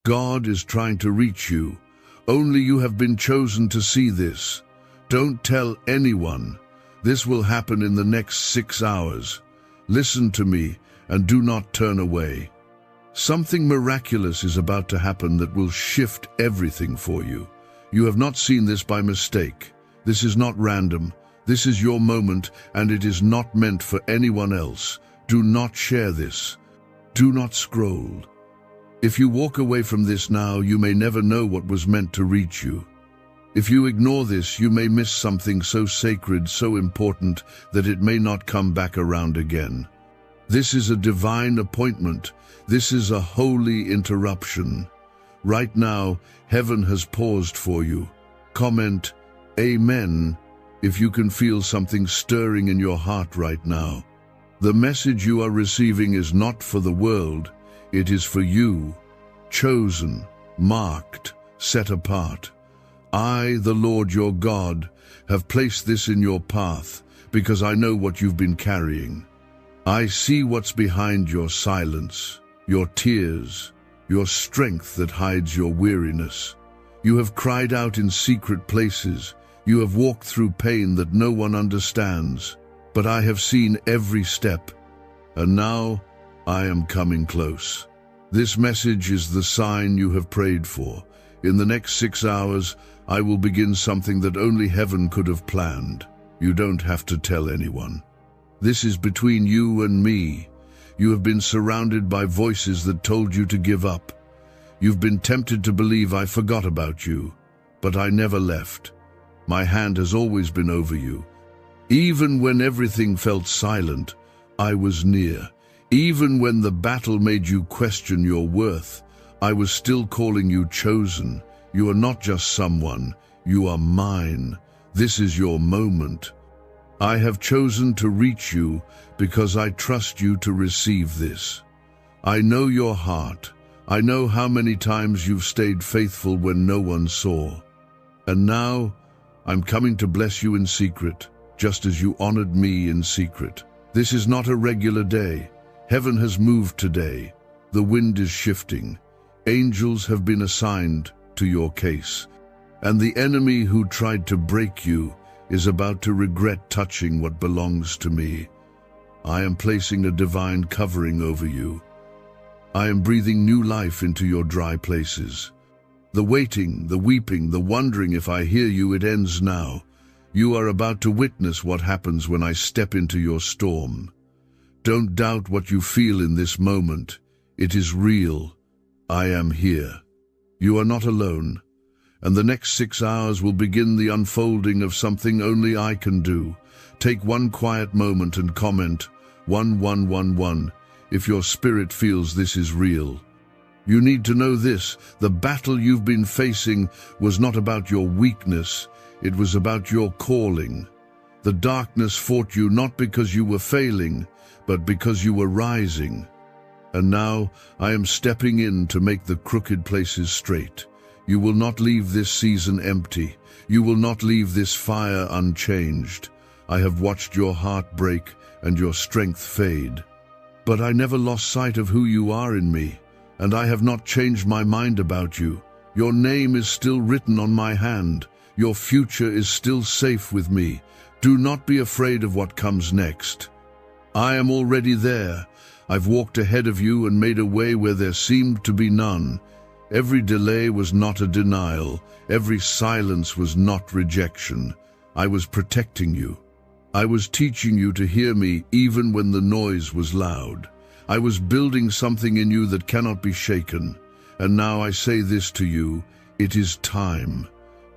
God is trying to reach you. Only you have been chosen to see this. Don't tell anyone. This will happen in the next 6 hours. Listen to me and do not turn away. Something miraculous is about to happen that will shift everything for you. You have not seen this by mistake. This is not random. This is your moment, and it is not meant for anyone else. Do not share this. Do not scroll. If you walk away from this now, you may never know what was meant to reach you. If you ignore this, you may miss something so sacred, so important, that it may not come back around again. This is a divine appointment. This is a holy interruption. Right now, heaven has paused for you. Comment, Amen, if you can feel something stirring in your heart right now. The message you are receiving is not for the world. It is for you, chosen, marked, set apart. I, the Lord your God, have placed this in your path because I know what you've been carrying. I see what's behind your silence, your tears, your strength that hides your weariness. You have cried out in secret places. You have walked through pain that no one understands. But I have seen every step, and now I am coming close. This message is the sign you have prayed for. In the next 6 hours, I will begin something that only heaven could have planned. You don't have to tell anyone. This is between you and me. You have been surrounded by voices that told you to give up. You've been tempted to believe I forgot about you, but I never left. My hand has always been over you. Even when everything felt silent, I was near. Even when the battle made you question your worth, I was still calling you chosen. You are not just someone, you are mine. This is your moment. I have chosen to reach you because I trust you to receive this. I know your heart. I know how many times you've stayed faithful when no one saw. And now, I'm coming to bless you in secret, just as you honored me in secret. This is not a regular day. Heaven has moved today. The wind is shifting. Angels have been assigned to your case. And the enemy who tried to break you is about to regret touching what belongs to me. I am placing a divine covering over you. I am breathing new life into your dry places. The waiting, the weeping, the wondering if I hear you, it ends now. You are about to witness what happens when I step into your storm. Don't doubt what you feel in this moment. It is real. I am here. You are not alone. And the next 6 hours will begin the unfolding of something only I can do. Take one quiet moment and comment 1111 if your spirit feels this is real. You need to know this: the battle you've been facing was not about your weakness, it was about your calling. The darkness fought you not because you were failing, but because you were rising. And now I am stepping in to make the crooked places straight. You will not leave this season empty. You will not leave this fire unchanged. I have watched your heart break and your strength fade. But I never lost sight of who you are in me, and I have not changed my mind about you. Your name is still written on my hand. Your future is still safe with me. Do not be afraid of what comes next. I am already there. I've walked ahead of you and made a way where there seemed to be none. Every delay was not a denial. Every silence was not rejection. I was protecting you. I was teaching you to hear me even when the noise was loud. I was building something in you that cannot be shaken. And now I say this to you: it is time.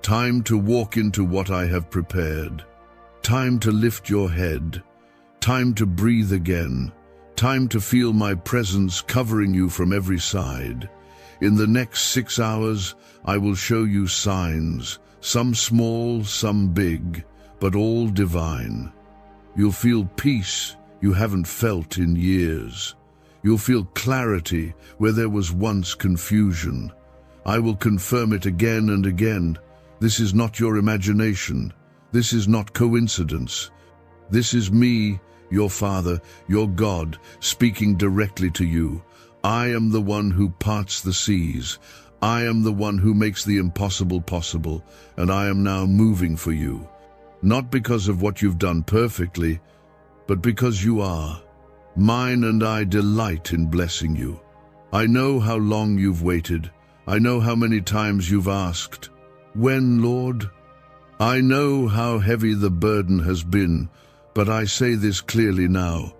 Time to walk into what I have prepared. Time to lift your head. Time to breathe again. Time to feel my presence covering you from every side. In the next 6 hours, I will show you signs, some small, some big, but all divine. You'll feel peace you haven't felt in years. You'll feel clarity where there was once confusion. I will confirm it again and again. This is not your imagination. This is not coincidence. This is me, your Father, your God, speaking directly to you. I am the one who parts the seas. I am the one who makes the impossible possible, and I am now moving for you. Not because of what you've done perfectly, but because you are. Mine, and I delight in blessing you. I know how long you've waited. I know how many times you've asked, "When, Lord?" I know how heavy the burden has been, but I say this clearly now.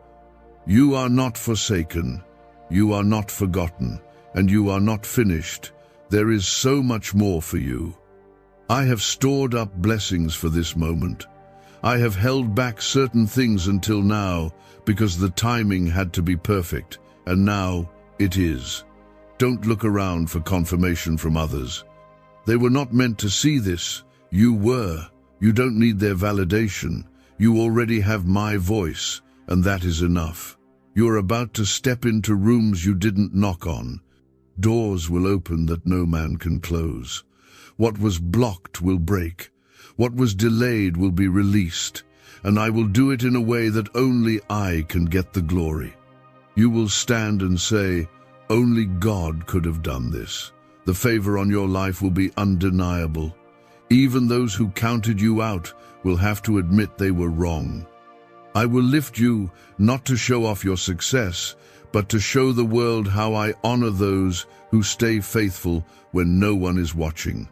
You are not forsaken, you are not forgotten, and you are not finished. There is so much more for you. I have stored up blessings for this moment. I have held back certain things until now because the timing had to be perfect, and now it is. Don't look around for confirmation from others. They were not meant to see this. You were. You don't need their validation. You already have my voice, and that is enough. You're about to step into rooms you didn't knock on. Doors will open that no man can close. What was blocked will break. What was delayed will be released, and I will do it in a way that only I can get the glory. You will stand and say, "Only God could have done this." The favor on your life will be undeniable. Even those who counted you out will have to admit they were wrong. I will lift you not to show off your success, but to show the world how I honor those who stay faithful when no one is watching.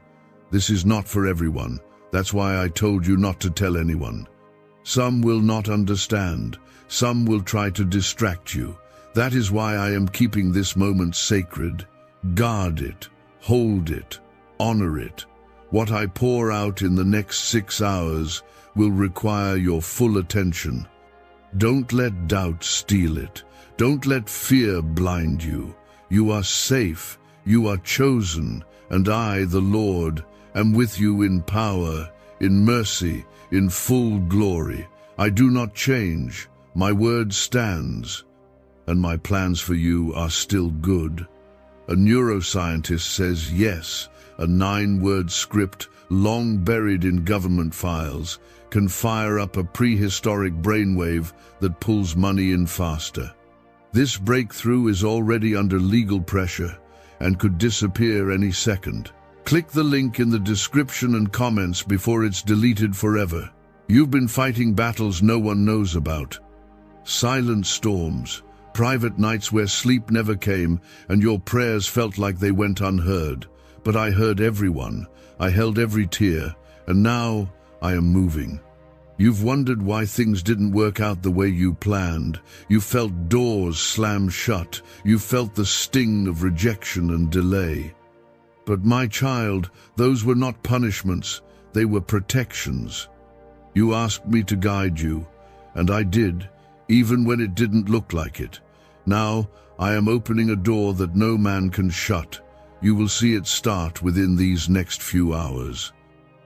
This is not for everyone. That's why I told you not to tell anyone. Some will not understand. Some will try to distract you. That is why I am keeping this moment sacred. Guard it, hold it, honor it. What I pour out in the next 6 hours will require your full attention. Don't let doubt steal it. Don't let fear blind you. You are safe, you are chosen, and I, the Lord, am with you in power, in mercy, in full glory. I do not change. My word stands, and my plans for you are still good. A neuroscientist says yes, a 9-word script long buried in government files can fire up a prehistoric brainwave that pulls money in faster. This breakthrough is already under legal pressure and could disappear any second. Click the link in the description and comments before it's deleted forever. You've been fighting battles no one knows about. Silent storms, private nights where sleep never came and your prayers felt like they went unheard. But I heard everyone, I held every tear, and now I am moving. You've wondered why things didn't work out the way you planned. You felt doors slam shut. You felt the sting of rejection and delay. But my child, those were not punishments, they were protections. You asked me to guide you, and I did, even when it didn't look like it. Now I am opening a door that no man can shut. You will see it start within these next few hours.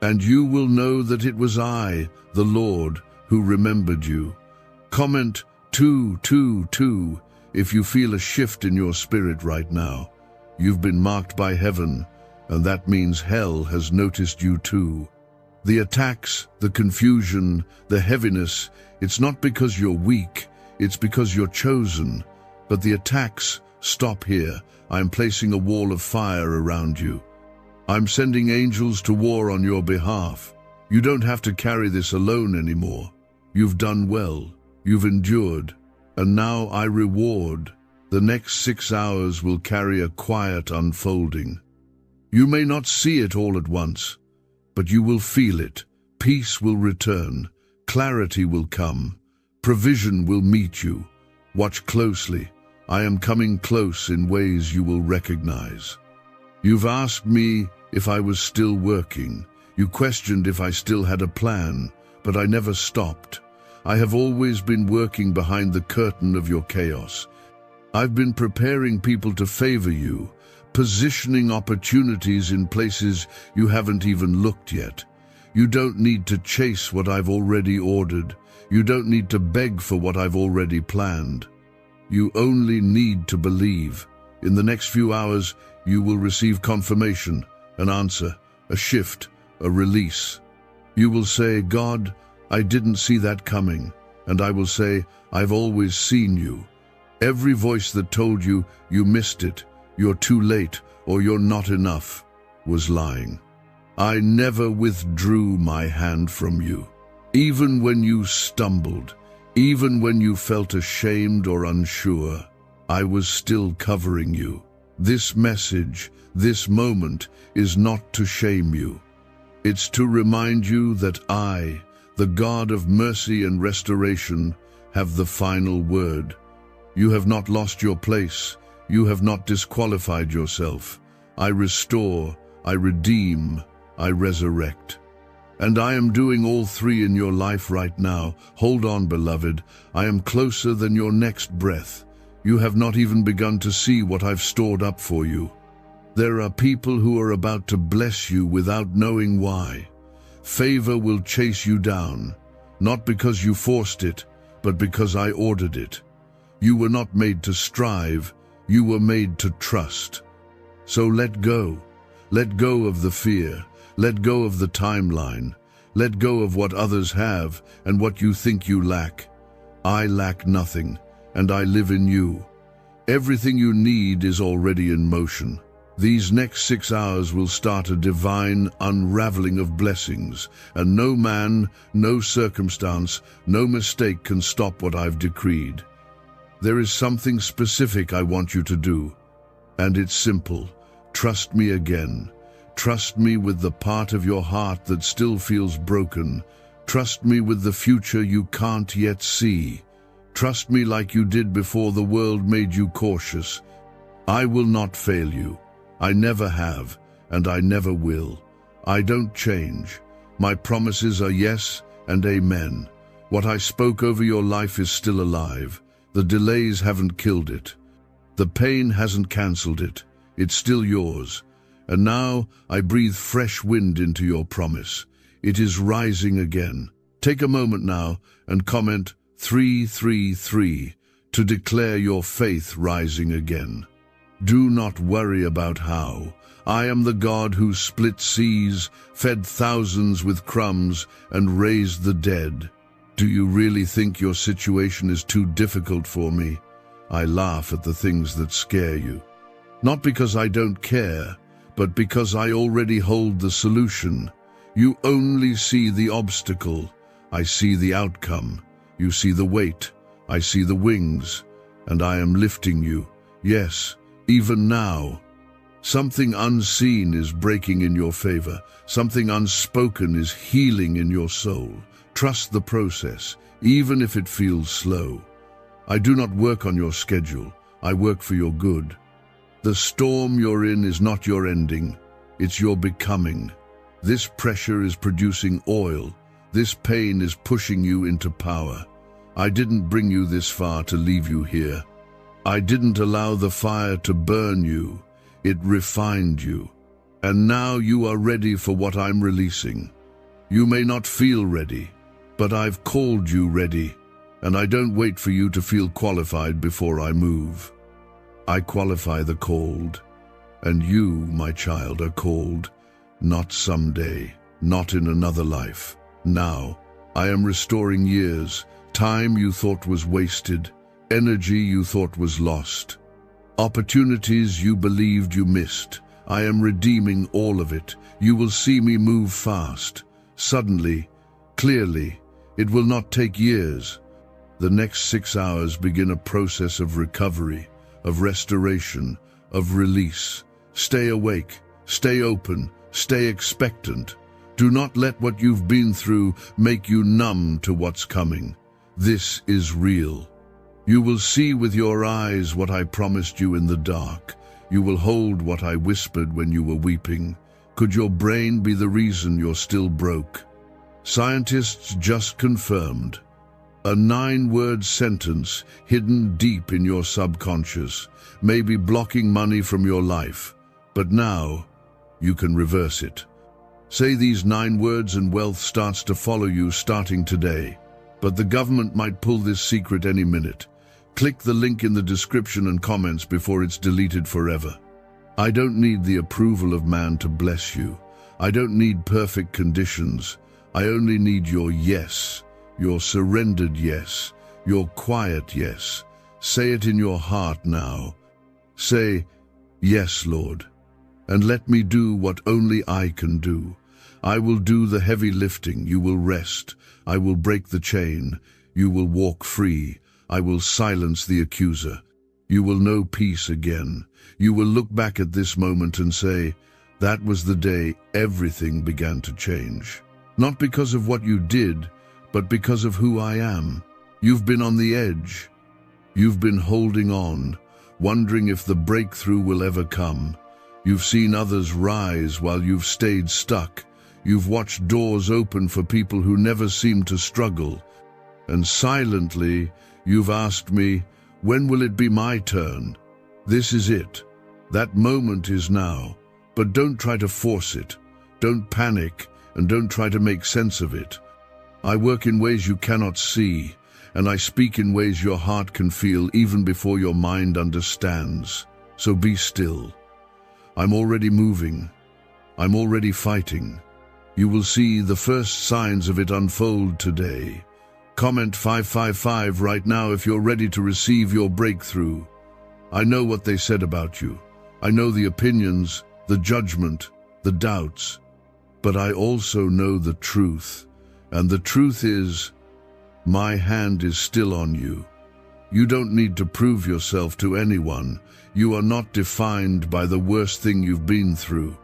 And you will know that it was I, the Lord, who remembered you. Comment 222 if you feel a shift in your spirit right now. You've been marked by heaven, and that means hell has noticed you too. The attacks, the confusion, the heaviness, it's not because you're weak, it's because you're chosen. But the attacks stop here. I'm placing a wall of fire around you. I'm sending angels to war on your behalf. You don't have to carry this alone anymore. You've done well, you've endured, and now I reward. The next 6 hours will carry a quiet unfolding. You may not see it all at once, but you will feel it. Peace will return, clarity will come, provision will meet you. Watch closely. I am coming close in ways you will recognize. You've asked me if I was still working. You questioned if I still had a plan, but I never stopped. I have always been working behind the curtain of your chaos. I've been preparing people to favor you, positioning opportunities in places you haven't even looked yet. You don't need to chase what I've already ordered. You don't need to beg for what I've already planned. You only need to believe. In the next few hours, you will receive confirmation, an answer, a shift, a release. You will say, God, I didn't see that coming. And I will say, I've always seen you. Every voice that told you you missed it, you're too late, or you're not enough, was lying. I never withdrew my hand from you. Even when you stumbled, even when you felt ashamed or unsure, I was still covering you. This message, this moment, is not to shame you. It's to remind you that I, the God of mercy and restoration, have the final word. You have not lost your place. You have not disqualified yourself. I restore, I redeem, I resurrect. And I am doing all three in your life right now. Hold on, beloved. I am closer than your next breath. You have not even begun to see what I've stored up for you. There are people who are about to bless you without knowing why. Favor will chase you down, not because you forced it, but because I ordered it. You were not made to strive, you were made to trust. So let go of the fear, let go of the timeline, let go of what others have and what you think you lack. I lack nothing, and I live in you. Everything you need is already in motion. These next 6 hours will start a divine unraveling of blessings, and no man, no circumstance, no mistake can stop what I've decreed. There is something specific I want you to do, and it's simple. Trust me again. Trust me with the part of your heart that still feels broken. Trust me with the future you can't yet see. Trust me like you did before the world made you cautious. I will not fail you. I never have, and I never will. I don't change. My promises are yes and amen. What I spoke over your life is still alive. The delays haven't killed it. The pain hasn't cancelled it. It's still yours. And now I breathe fresh wind into your promise. It is rising again. Take a moment now and comment 333 to declare your faith rising again. Do not worry about how. I am the God who split seas, fed thousands with crumbs, and raised the dead. Do you really think your situation is too difficult for me? I laugh at the things that scare you. Not because I don't care, but because I already hold the solution. You only see the obstacle. I see the outcome. You see the weight. I see the wings. And I am lifting you. Yes, even now. Something unseen is breaking in your favor. Something unspoken is healing in your soul. Trust the process, even if it feels slow. I do not work on your schedule. I work for your good. The storm you're in is not your ending. It's your becoming. This pressure is producing oil. This pain is pushing you into power. I didn't bring you this far to leave you here. I didn't allow the fire to burn you. It refined you. And now you are ready for what I'm releasing. You may not feel ready, but I've called you ready, and I don't wait for you to feel qualified before I move. I qualify the called, and you, my child, are called, not someday, not in another life. Now, I am restoring years, time you thought was wasted, energy you thought was lost, opportunities you believed you missed. I am redeeming all of it. You will see me move fast, suddenly, clearly. It will not take years. The next 6 hours begin a process of recovery, of restoration, of release. Stay awake, stay open, stay expectant. Do not let what you've been through make you numb to what's coming. This is real. You will see with your eyes what I promised you in the dark. You will hold what I whispered when you were weeping. Could your brain be the reason you're still broke? Scientists just confirmed. A 9-word sentence hidden deep in your subconscious may be blocking money from your life, but now you can reverse it. Say these 9 words and wealth starts to follow you starting today. But the government might pull this secret any minute. Click the link in the description and comments before it's deleted forever. I don't need the approval of man to bless you. I don't need perfect conditions. I only need your yes, your surrendered yes, your quiet yes. Say it in your heart now. Say, "Yes, Lord, and let me do what only I can do. I will do the heavy lifting, you will rest. I will break the chain, you will walk free. I will silence the accuser. You will know peace again. You will look back at this moment and say, that was the day everything began to change. Not because of what you did, but because of who I am. You've been on the edge. You've been holding on, wondering if the breakthrough will ever come. You've seen others rise while you've stayed stuck. You've watched doors open for people who never seemed to struggle. And silently, you've asked me, when will it be my turn? This is it. That moment is now. But don't try to force it. Don't panic, and don't try to make sense of it. I work in ways you cannot see, and I speak in ways your heart can feel even before your mind understands. So be still. I'm already moving. I'm already fighting. You will see the first signs of it unfold today. Comment 555 right now if you're ready to receive your breakthrough. I know what they said about you. I know the opinions, the judgment, the doubts. But I also know the truth. And the truth is, my hand is still on you. You don't need to prove yourself to anyone. You are not defined by the worst thing you've been through.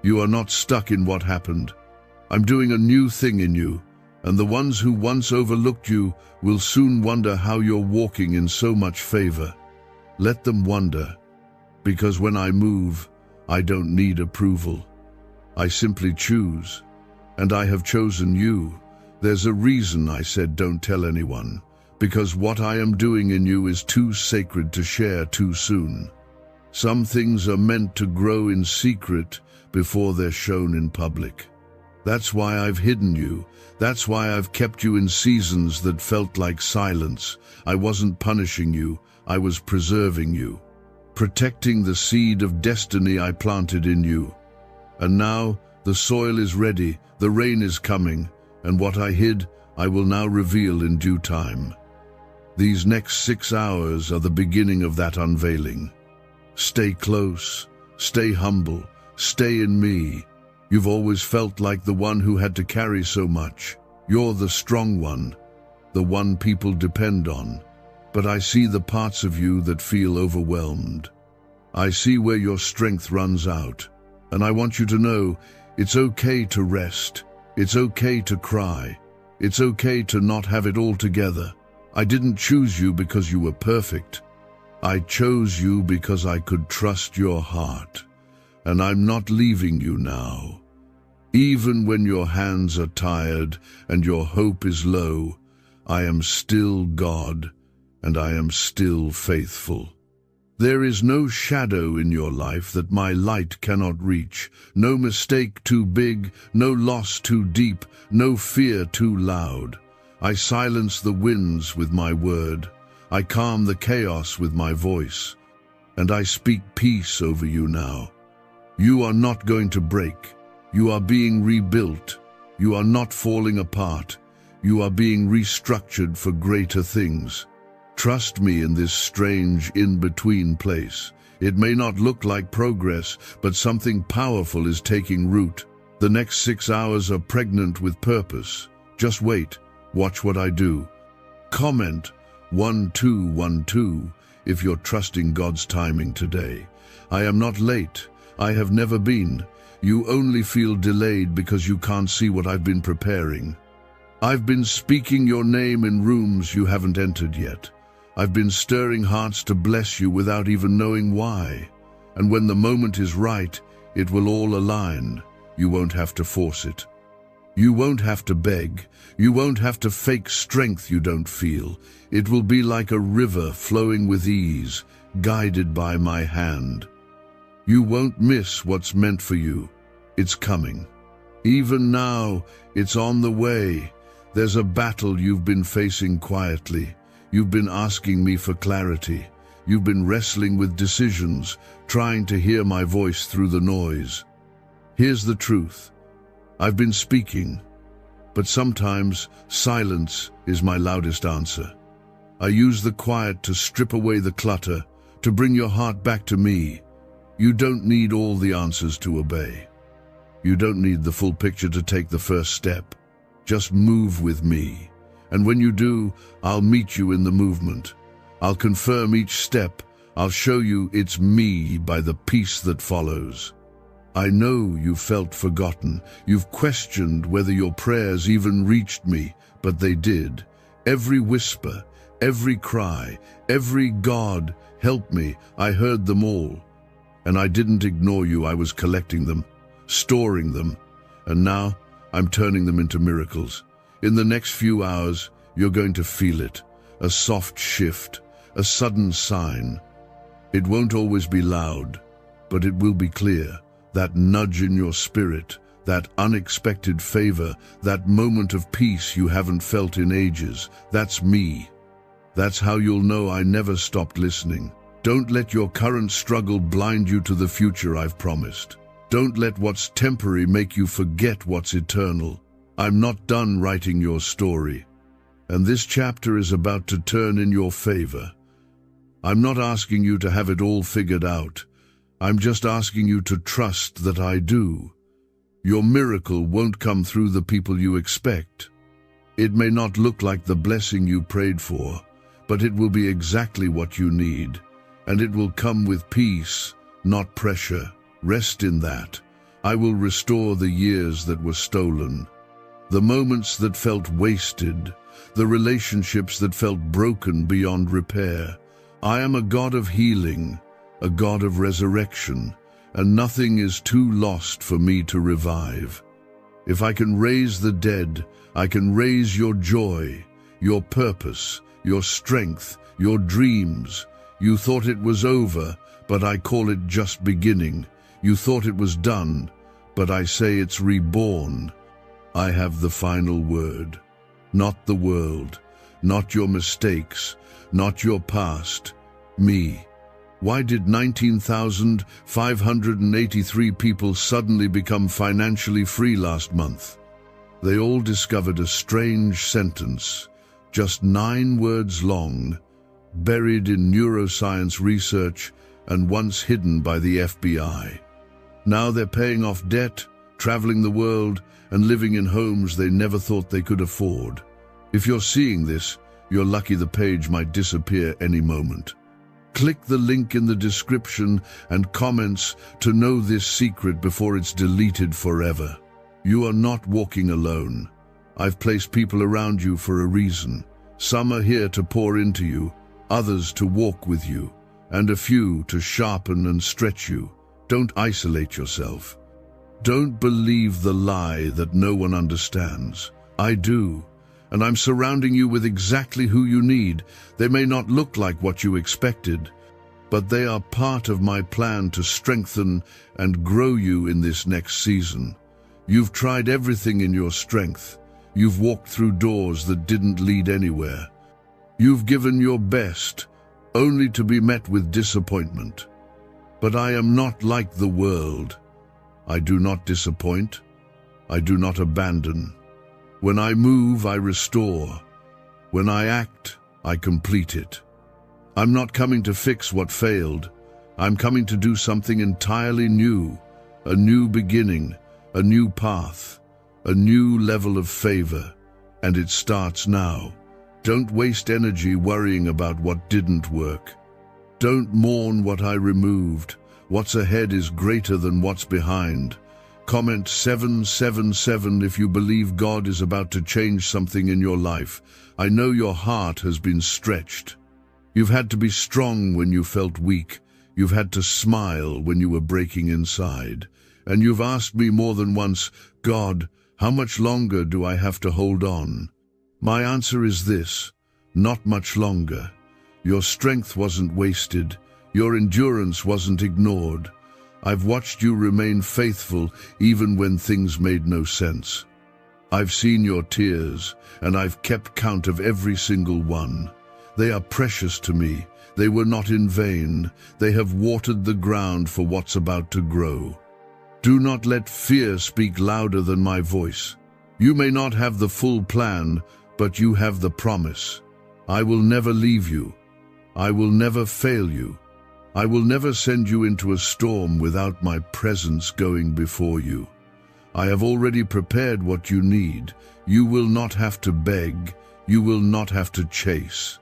You are not stuck in what happened. I'm doing a new thing in you, and the ones who once overlooked you will soon wonder how you're walking in so much favor. Let them wonder, because when I move, I don't need approval. I simply choose, and I have chosen you. There's a reason I said don't tell anyone, because what I am doing in you is too sacred to share too soon. Some things are meant to grow in secret before they're shown in public. That's why I've hidden you. That's why I've kept you in seasons that felt like silence. I wasn't punishing you, I was preserving you, protecting the seed of destiny I planted in you. And now the soil is ready, the rain is coming, and what I hid, I will now reveal in due time. These next 6 hours are the beginning of that unveiling. Stay close, stay humble, stay in me. You've always felt like the one who had to carry so much. You're the strong one, the one people depend on. But I see the parts of you that feel overwhelmed. I see where your strength runs out. And I want you to know, it's okay to rest. It's okay to cry. It's okay to not have it all together. I didn't choose you because you were perfect. I chose you because I could trust your heart. And I'm not leaving you now. Even when your hands are tired and your hope is low, I am still God, and I am still faithful. There is no shadow in your life that my light cannot reach, no mistake too big, no loss too deep, no fear too loud. I silence the winds with my word. I calm the chaos with my voice. And I speak peace over you now. You are not going to break. You are being rebuilt. You are not falling apart. You are being restructured for greater things. Trust me in this strange in-between place. It may not look like progress, but something powerful is taking root. The next 6 hours are pregnant with purpose. Just wait. Watch what I do. Comment 1212 if you're trusting God's timing today. I am not late. I have never been. You only feel delayed because you can't see what I've been preparing. I've been speaking your name in rooms you haven't entered yet. I've been stirring hearts to bless you without even knowing why. And when the moment is right, it will all align. You won't have to force it. You won't have to beg. You won't have to fake strength you don't feel. It will be like a river flowing with ease, guided by my hand. You won't miss what's meant for you. It's coming. Even now, it's on the way. There's a battle you've been facing quietly. You've been asking me for clarity. You've been wrestling with decisions, trying to hear my voice through the noise. Here's the truth. I've been speaking, but sometimes silence is my loudest answer. I use the quiet to strip away the clutter, to bring your heart back to me. You don't need all the answers to obey. You don't need the full picture to take the first step. Just move with me. And when you do, I'll meet you in the movement. I'll confirm each step. I'll show you it's me by the peace that follows. I know you felt forgotten. You've questioned whether your prayers even reached me, but they did. Every whisper, every cry, every God, help me, I heard them all. And I didn't ignore you, I was collecting them, storing them, and now I'm turning them into miracles. In the next few hours, you're going to feel it, a soft shift, a sudden sign. It won't always be loud, but it will be clear. That nudge in your spirit, that unexpected favor, that moment of peace you haven't felt in ages, that's me. That's how you'll know I never stopped listening. Don't let your current struggle blind you to the future I've promised. Don't let what's temporary make you forget what's eternal. I'm not done writing your story, and this chapter is about to turn in your favor. I'm not asking you to have it all figured out. I'm just asking you to trust that I do. Your miracle won't come through the people you expect. It may not look like the blessing you prayed for, but it will be exactly what you need, and it will come with peace, not pressure. Rest in that. I will restore the years that were stolen, the moments that felt wasted, the relationships that felt broken beyond repair. I am a God of healing, a God of resurrection, and nothing is too lost for me to revive. If I can raise the dead, I can raise your joy, your purpose, your strength, your dreams. You thought it was over, but I call it just beginning. You thought it was done, but I say it's reborn. I have the final word. Not the world, not your mistakes, not your past, me. Why did 19,583 people suddenly become financially free last month? They all discovered a strange sentence, just 9 words long, buried in neuroscience research and once hidden by the FBI. Now they're paying off debt, traveling the world, and living in homes they never thought they could afford. If you're seeing this, you're lucky the page might disappear any moment. Click the link in the description and comments to know this secret before it's deleted forever. You are not walking alone. I've placed people around you for a reason. Some are here to pour into you, others to walk with you, and a few to sharpen and stretch you. Don't isolate yourself. Don't believe the lie that no one understands. I do, and I'm surrounding you with exactly who you need. They may not look like what you expected, but they are part of my plan to strengthen and grow you in this next season. You've tried everything in your strength. You've walked through doors that didn't lead anywhere. You've given your best, only to be met with disappointment. But I am not like the world. I do not disappoint. I do not abandon. When I move, I restore. When I act, I complete it. I'm not coming to fix what failed. I'm coming to do something entirely new, a new beginning, a new path, a new level of favor, and it starts now. Don't waste energy worrying about what didn't work. Don't mourn what I removed. What's ahead is greater than what's behind. Comment 777 if you believe God is about to change something in your life. I know your heart has been stretched. You've had to be strong when you felt weak. You've had to smile when you were breaking inside. And you've asked me more than once, God, how much longer do I have to hold on? My answer is this: not much longer. Your strength wasn't wasted. Your endurance wasn't ignored. I've watched you remain faithful even when things made no sense. I've seen your tears, and I've kept count of every single one. They are precious to me. They were not in vain. They have watered the ground for what's about to grow. Do not let fear speak louder than my voice. You may not have the full plan, but you have the promise. I will never leave you. I will never fail you. I will never send you into a storm without my presence going before you. I have already prepared what you need. You will not have to beg. You will not have to chase.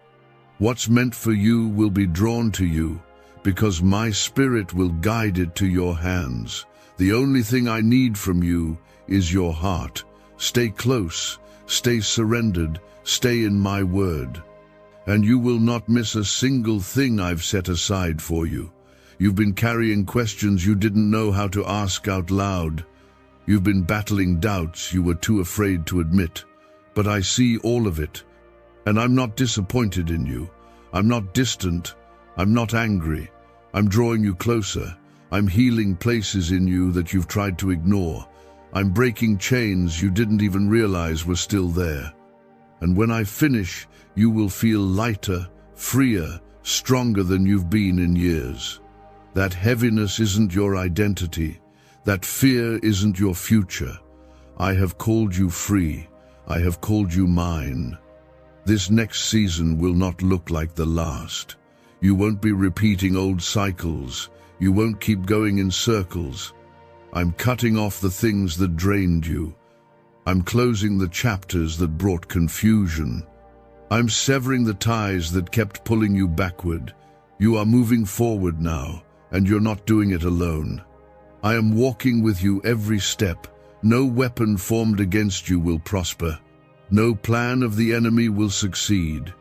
What's meant for you will be drawn to you, because my Spirit will guide it to your hands. The only thing I need from you is your heart. Stay close, stay surrendered, stay in my word. And you will not miss a single thing I've set aside for you. You've been carrying questions you didn't know how to ask out loud. You've been battling doubts you were too afraid to admit. But I see all of it, and I'm not disappointed in you. I'm not distant. I'm not angry. I'm drawing you closer. I'm healing places in you that you've tried to ignore. I'm breaking chains you didn't even realize were still there. And when I finish, you will feel lighter, freer, stronger than you've been in years. That heaviness isn't your identity. That fear isn't your future. I have called you free. I have called you mine. This next season will not look like the last. You won't be repeating old cycles. You won't keep going in circles. I'm cutting off the things that drained you. I'm closing the chapters that brought confusion. I'm severing the ties that kept pulling you backward. You are moving forward now, and you're not doing it alone. I am walking with you every step. No weapon formed against you will prosper. No plan of the enemy will succeed.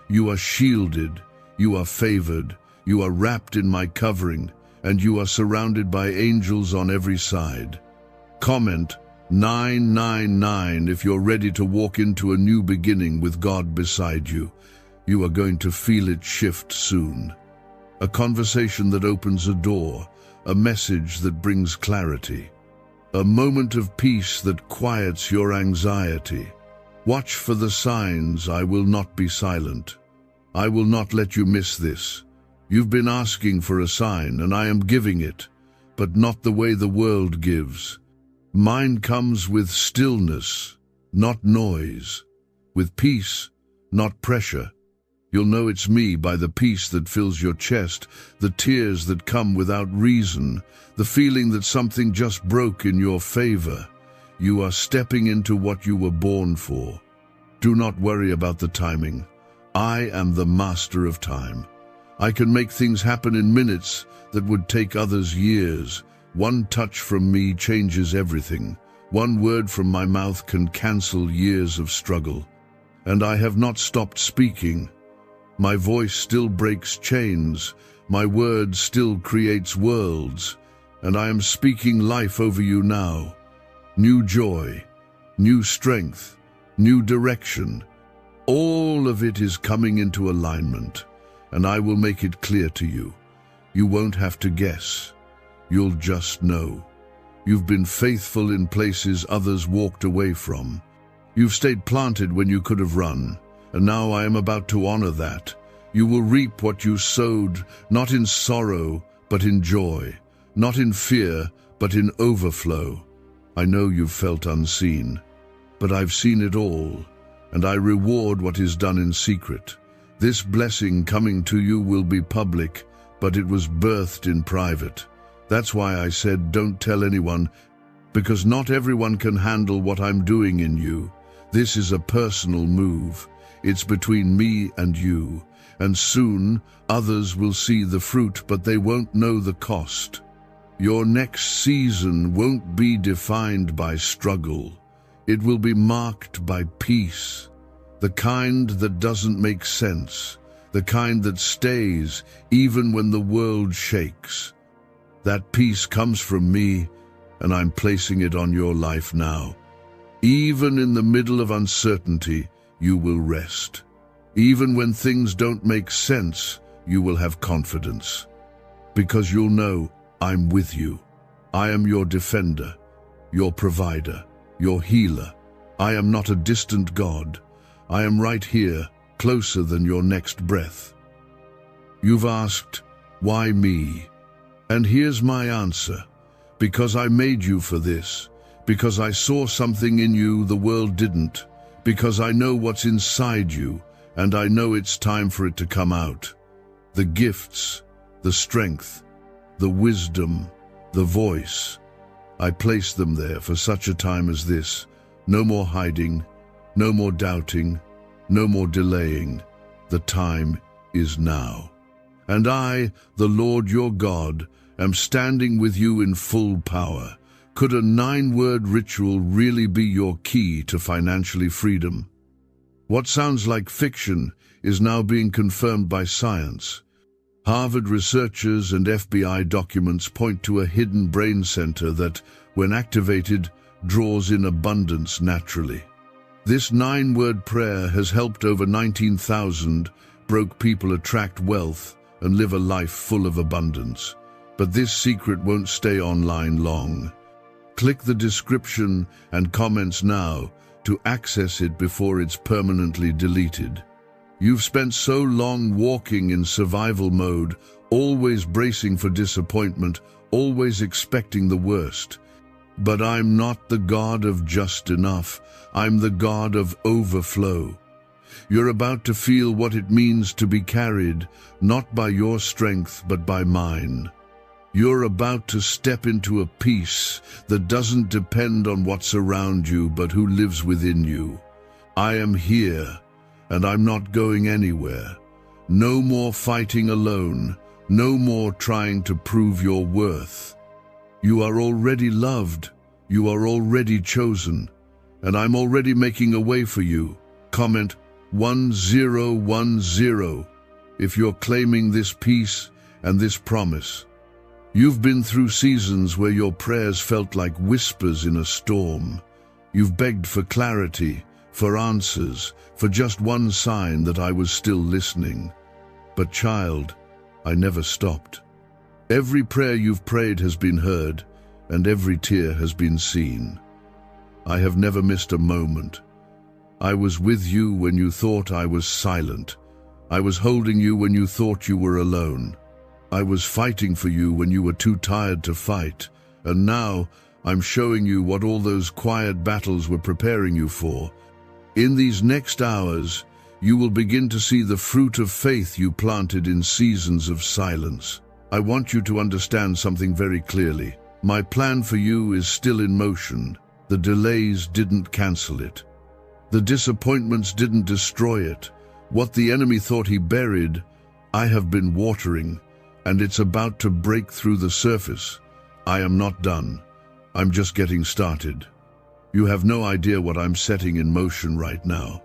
You are shielded. You are favored. You are wrapped in my covering, and you are surrounded by angels on every side. Comment 999 if you're ready to walk into a new beginning with God beside you. You are going to feel it shift soon. A conversation that opens a door, a message that brings clarity, a moment of peace that quiets your anxiety. Watch for the signs. I will not be silent. I will not let you miss this. You've been asking for a sign, and I am giving it, but not the way the world gives. Mine comes with stillness, not noise, with peace, not pressure. You'll know it's me by the peace that fills your chest, the tears that come without reason, the feeling that something just broke in your favor. You are stepping into what you were born for. Do not worry about the timing. I am the master of time. I can make things happen in minutes that would take others years. One touch from me changes everything. One word from my mouth can cancel years of struggle. And I have not stopped speaking. My voice still breaks chains. My word still creates worlds. And I am speaking life over you now. New joy, new strength, new direction. All of it is coming into alignment, and I will make it clear to you. You won't have to guess. You'll just know. You've been faithful in places others walked away from. You've stayed planted when you could have run, and now I am about to honor that. You will reap what you sowed, not in sorrow, but in joy, not in fear, but in overflow. I know you've felt unseen, but I've seen it all, and I reward what is done in secret. This blessing coming to you will be public, but it was birthed in private. That's why I said don't tell anyone, because not everyone can handle what I'm doing in you. This is a personal move. It's between me and you, and soon others will see the fruit, but they won't know the cost. Your next season won't be defined by struggle. It will be marked by peace, the kind that doesn't make sense, the kind that stays even when the world shakes. That peace comes from me, and I'm placing it on your life now. Even in the middle of uncertainty, you will rest. Even when things don't make sense, you will have confidence. Because you'll know I'm with you. I am your defender, your provider, your healer. I am not a distant God. I am right here, closer than your next breath. You've asked, why me? And here's my answer. Because I made you for this. Because I saw something in you the world didn't. Because I know what's inside you, and I know it's time for it to come out. The gifts, the strength, the wisdom, the voice. I place them there for such a time as this. No more hiding, no more doubting, no more delaying. The time is now. And I, the Lord your God, am standing with you in full power. Could a 9-word ritual really be your key to financial freedom? What sounds like fiction is now being confirmed by science. Harvard researchers and FBI documents point to a hidden brain center that, when activated, draws in abundance naturally. This 9-word prayer has helped over 19,000 broke people attract wealth and live a life full of abundance. But this secret won't stay online long. Click the description and comments now to access it before it's permanently deleted. You've spent so long walking in survival mode, always bracing for disappointment, always expecting the worst. But I'm not the God of just enough. I'm the God of overflow. You're about to feel what it means to be carried, not by your strength, but by mine. You're about to step into a peace that doesn't depend on what's around you, but who lives within you. I am here, and I'm not going anywhere. No more fighting alone. No more trying to prove your worth. You are already loved. You are already chosen. And I'm already making a way for you. Comment 1010 if you're claiming this peace and this promise. You've been through seasons where your prayers felt like whispers in a storm. You've begged for clarity, for answers, for just one sign that I was still listening. But child, I never stopped. Every prayer you've prayed has been heard, and every tear has been seen. I have never missed a moment. I was with you when you thought I was silent. I was holding you when you thought you were alone. I was fighting for you when you were too tired to fight. And now I'm showing you what all those quiet battles were preparing you for. In these next hours, you will begin to see the fruit of faith you planted in seasons of silence. I want you to understand something very clearly. My plan for you is still in motion. The delays didn't cancel it. The disappointments didn't destroy it. What the enemy thought he buried, I have been watering, and it's about to break through the surface. I am not done. I'm just getting started. You have no idea what I'm setting in motion right now.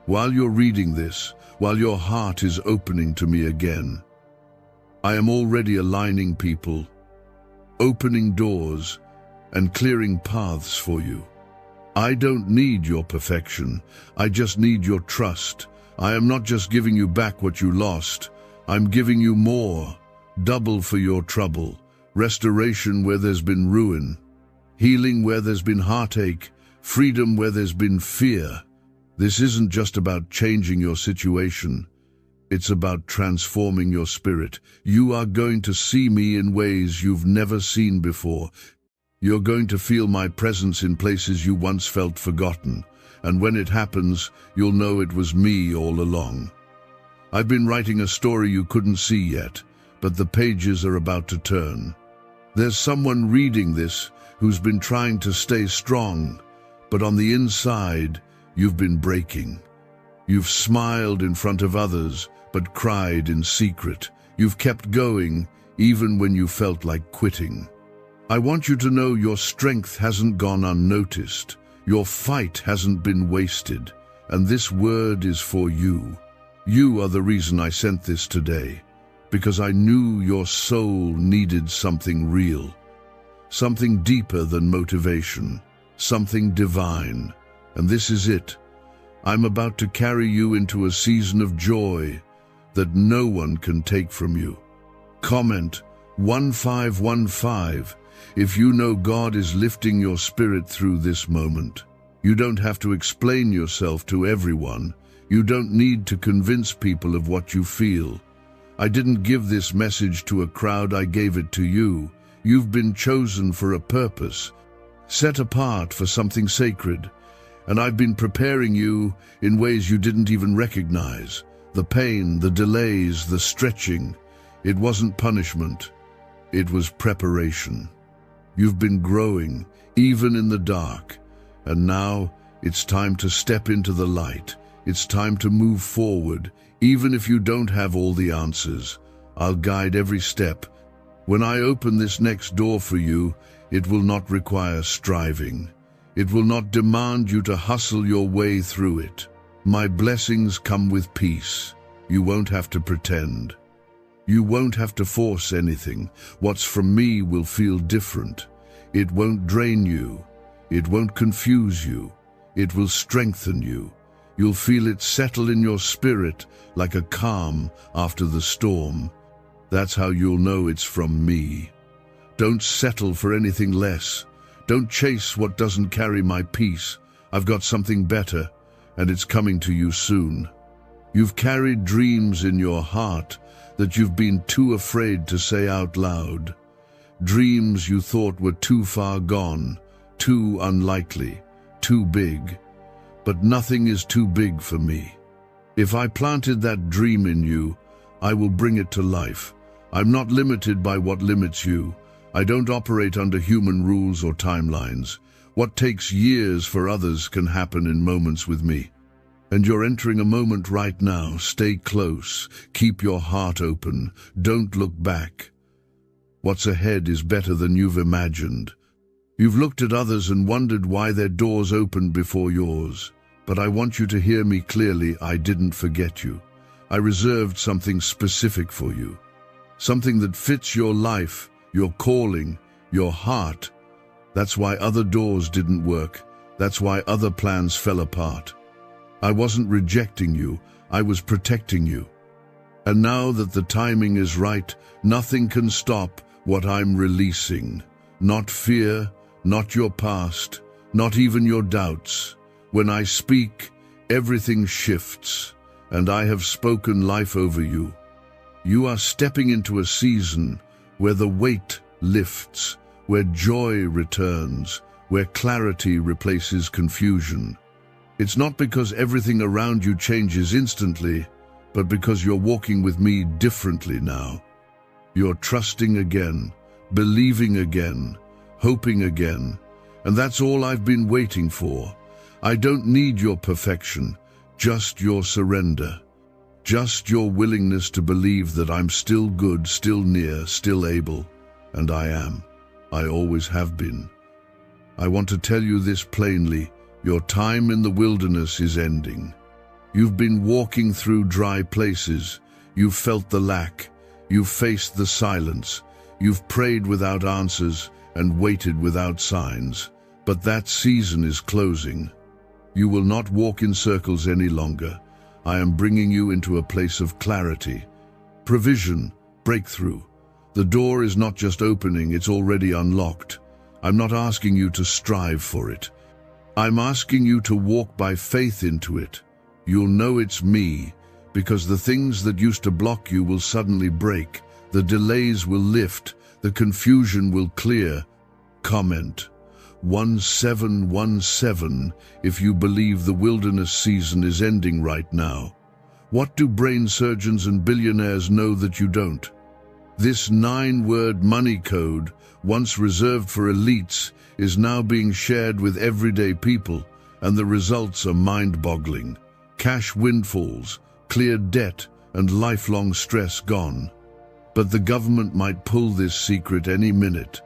While you're reading this, while your heart is opening to me again, I am already aligning people, opening doors, and clearing paths for you. I don't need your perfection. I just need your trust. I am not just giving you back what you lost. I'm giving you more, double for your trouble, restoration where there's been ruin, healing where there's been heartache, freedom where there's been fear. This isn't just about changing your situation. It's about transforming your spirit. You are going to see me in ways you've never seen before. You're going to feel my presence in places you once felt forgotten. And when it happens, you'll know it was me all along. I've been writing a story you couldn't see yet, but the pages are about to turn. There's someone reading this who's been trying to stay strong, but on the inside, you've been breaking. You've smiled in front of others, but cried in secret. You've kept going, even when you felt like quitting. I want you to know your strength hasn't gone unnoticed. Your fight hasn't been wasted. And this word is for you. You are the reason I sent this today, because I knew your soul needed something real, something deeper than motivation, something divine. And this is it. I'm about to carry you into a season of joy that no one can take from you. Comment 1515 if you know God is lifting your spirit through this moment. You don't have to explain yourself to everyone. You don't need to convince people of what you feel. I didn't give this message to a crowd, I gave it to you. You've been chosen for a purpose, set apart for something sacred. And I've been preparing you in ways you didn't even recognize. The pain, the delays, the stretching. It wasn't punishment. It was preparation. You've been growing, even in the dark. And now it's time to step into the light. It's time to move forward, even if you don't have all the answers. I'll guide every step. When I open this next door for you, it will not require striving. It will not demand you to hustle your way through it. My blessings come with peace. You won't have to pretend. You won't have to force anything. What's from me will feel different. It won't drain you. It won't confuse you. It will strengthen you. You'll feel it settle in your spirit like a calm after the storm. That's how you'll know it's from me. Don't settle for anything less. Don't chase what doesn't carry my peace. I've got something better, and it's coming to you soon. You've carried dreams in your heart that you've been too afraid to say out loud. Dreams you thought were too far gone, too unlikely, too big. But nothing is too big for me. If I planted that dream in you, I will bring it to life. I'm not limited by what limits you. I don't operate under human rules or timelines. What takes years for others can happen in moments with me. And you're entering a moment right now. Stay close. Keep your heart open. Don't look back. What's ahead is better than you've imagined. You've looked at others and wondered why their doors opened before yours. But I want you to hear me clearly. I didn't forget you. I reserved something specific for you. Something that fits your life, your calling, your heart. That's why other doors didn't work. That's why other plans fell apart. I wasn't rejecting you, I was protecting you. And now that the timing is right, nothing can stop what I'm releasing. Not fear, not your past, not even your doubts. When I speak, everything shifts, and I have spoken life over you. You are stepping into a season where the weight lifts, where joy returns, where clarity replaces confusion. It's not because everything around you changes instantly, but because you're walking with me differently now. You're trusting again, believing again, hoping again, and that's all I've been waiting for. I don't need your perfection, just your surrender. Just your willingness to believe that I'm still good, still near, still able. And I am. I always have been. I want to tell you this plainly. Your time in the wilderness is ending. You've been walking through dry places. You've felt the lack. You've faced the silence. You've prayed without answers and waited without signs. But that season is closing. You will not walk in circles any longer. I am bringing you into a place of clarity, provision, breakthrough. The door is not just opening, it's already unlocked. I'm not asking you to strive for it. I'm asking you to walk by faith into it. You'll know it's me, because the things that used to block you will suddenly break. The delays will lift, the confusion will clear. Comment 1717 if you believe the wilderness season is ending right now. What do brain surgeons and billionaires know that you don't? This 9-word money code, once reserved for elites, is now being shared with everyday people, and the results are mind-boggling. Cash windfalls, cleared debt, and lifelong stress gone. But the government might pull this secret any minute.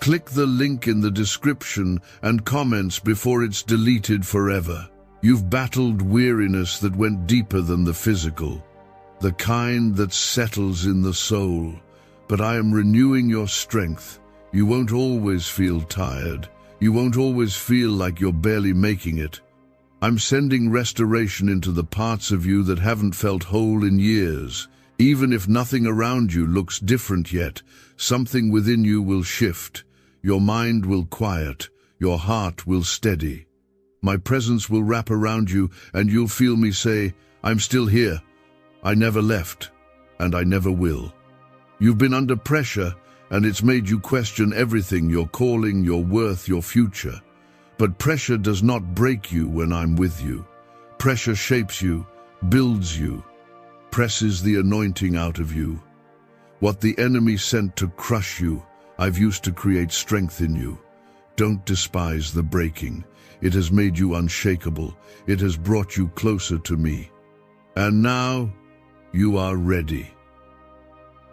Click the link in the description and comments before it's deleted forever. You've battled weariness that went deeper than the physical, the kind that settles in the soul. But I am renewing your strength. You won't always feel tired. You won't always feel like you're barely making it. I'm sending restoration into the parts of you that haven't felt whole in years. Even if nothing around you looks different yet, something within you will shift. Your mind will quiet, your heart will steady. My presence will wrap around you and you'll feel me say, I'm still here. I never left, and I never will. You've been under pressure, and it's made you question everything, your calling, your worth, your future. But pressure does not break you when I'm with you. Pressure shapes you, builds you, presses the anointing out of you. What the enemy sent to crush you, I've used to create strength in you. Don't despise the breaking. It has made you unshakable. It has brought you closer to me. And now, you are ready.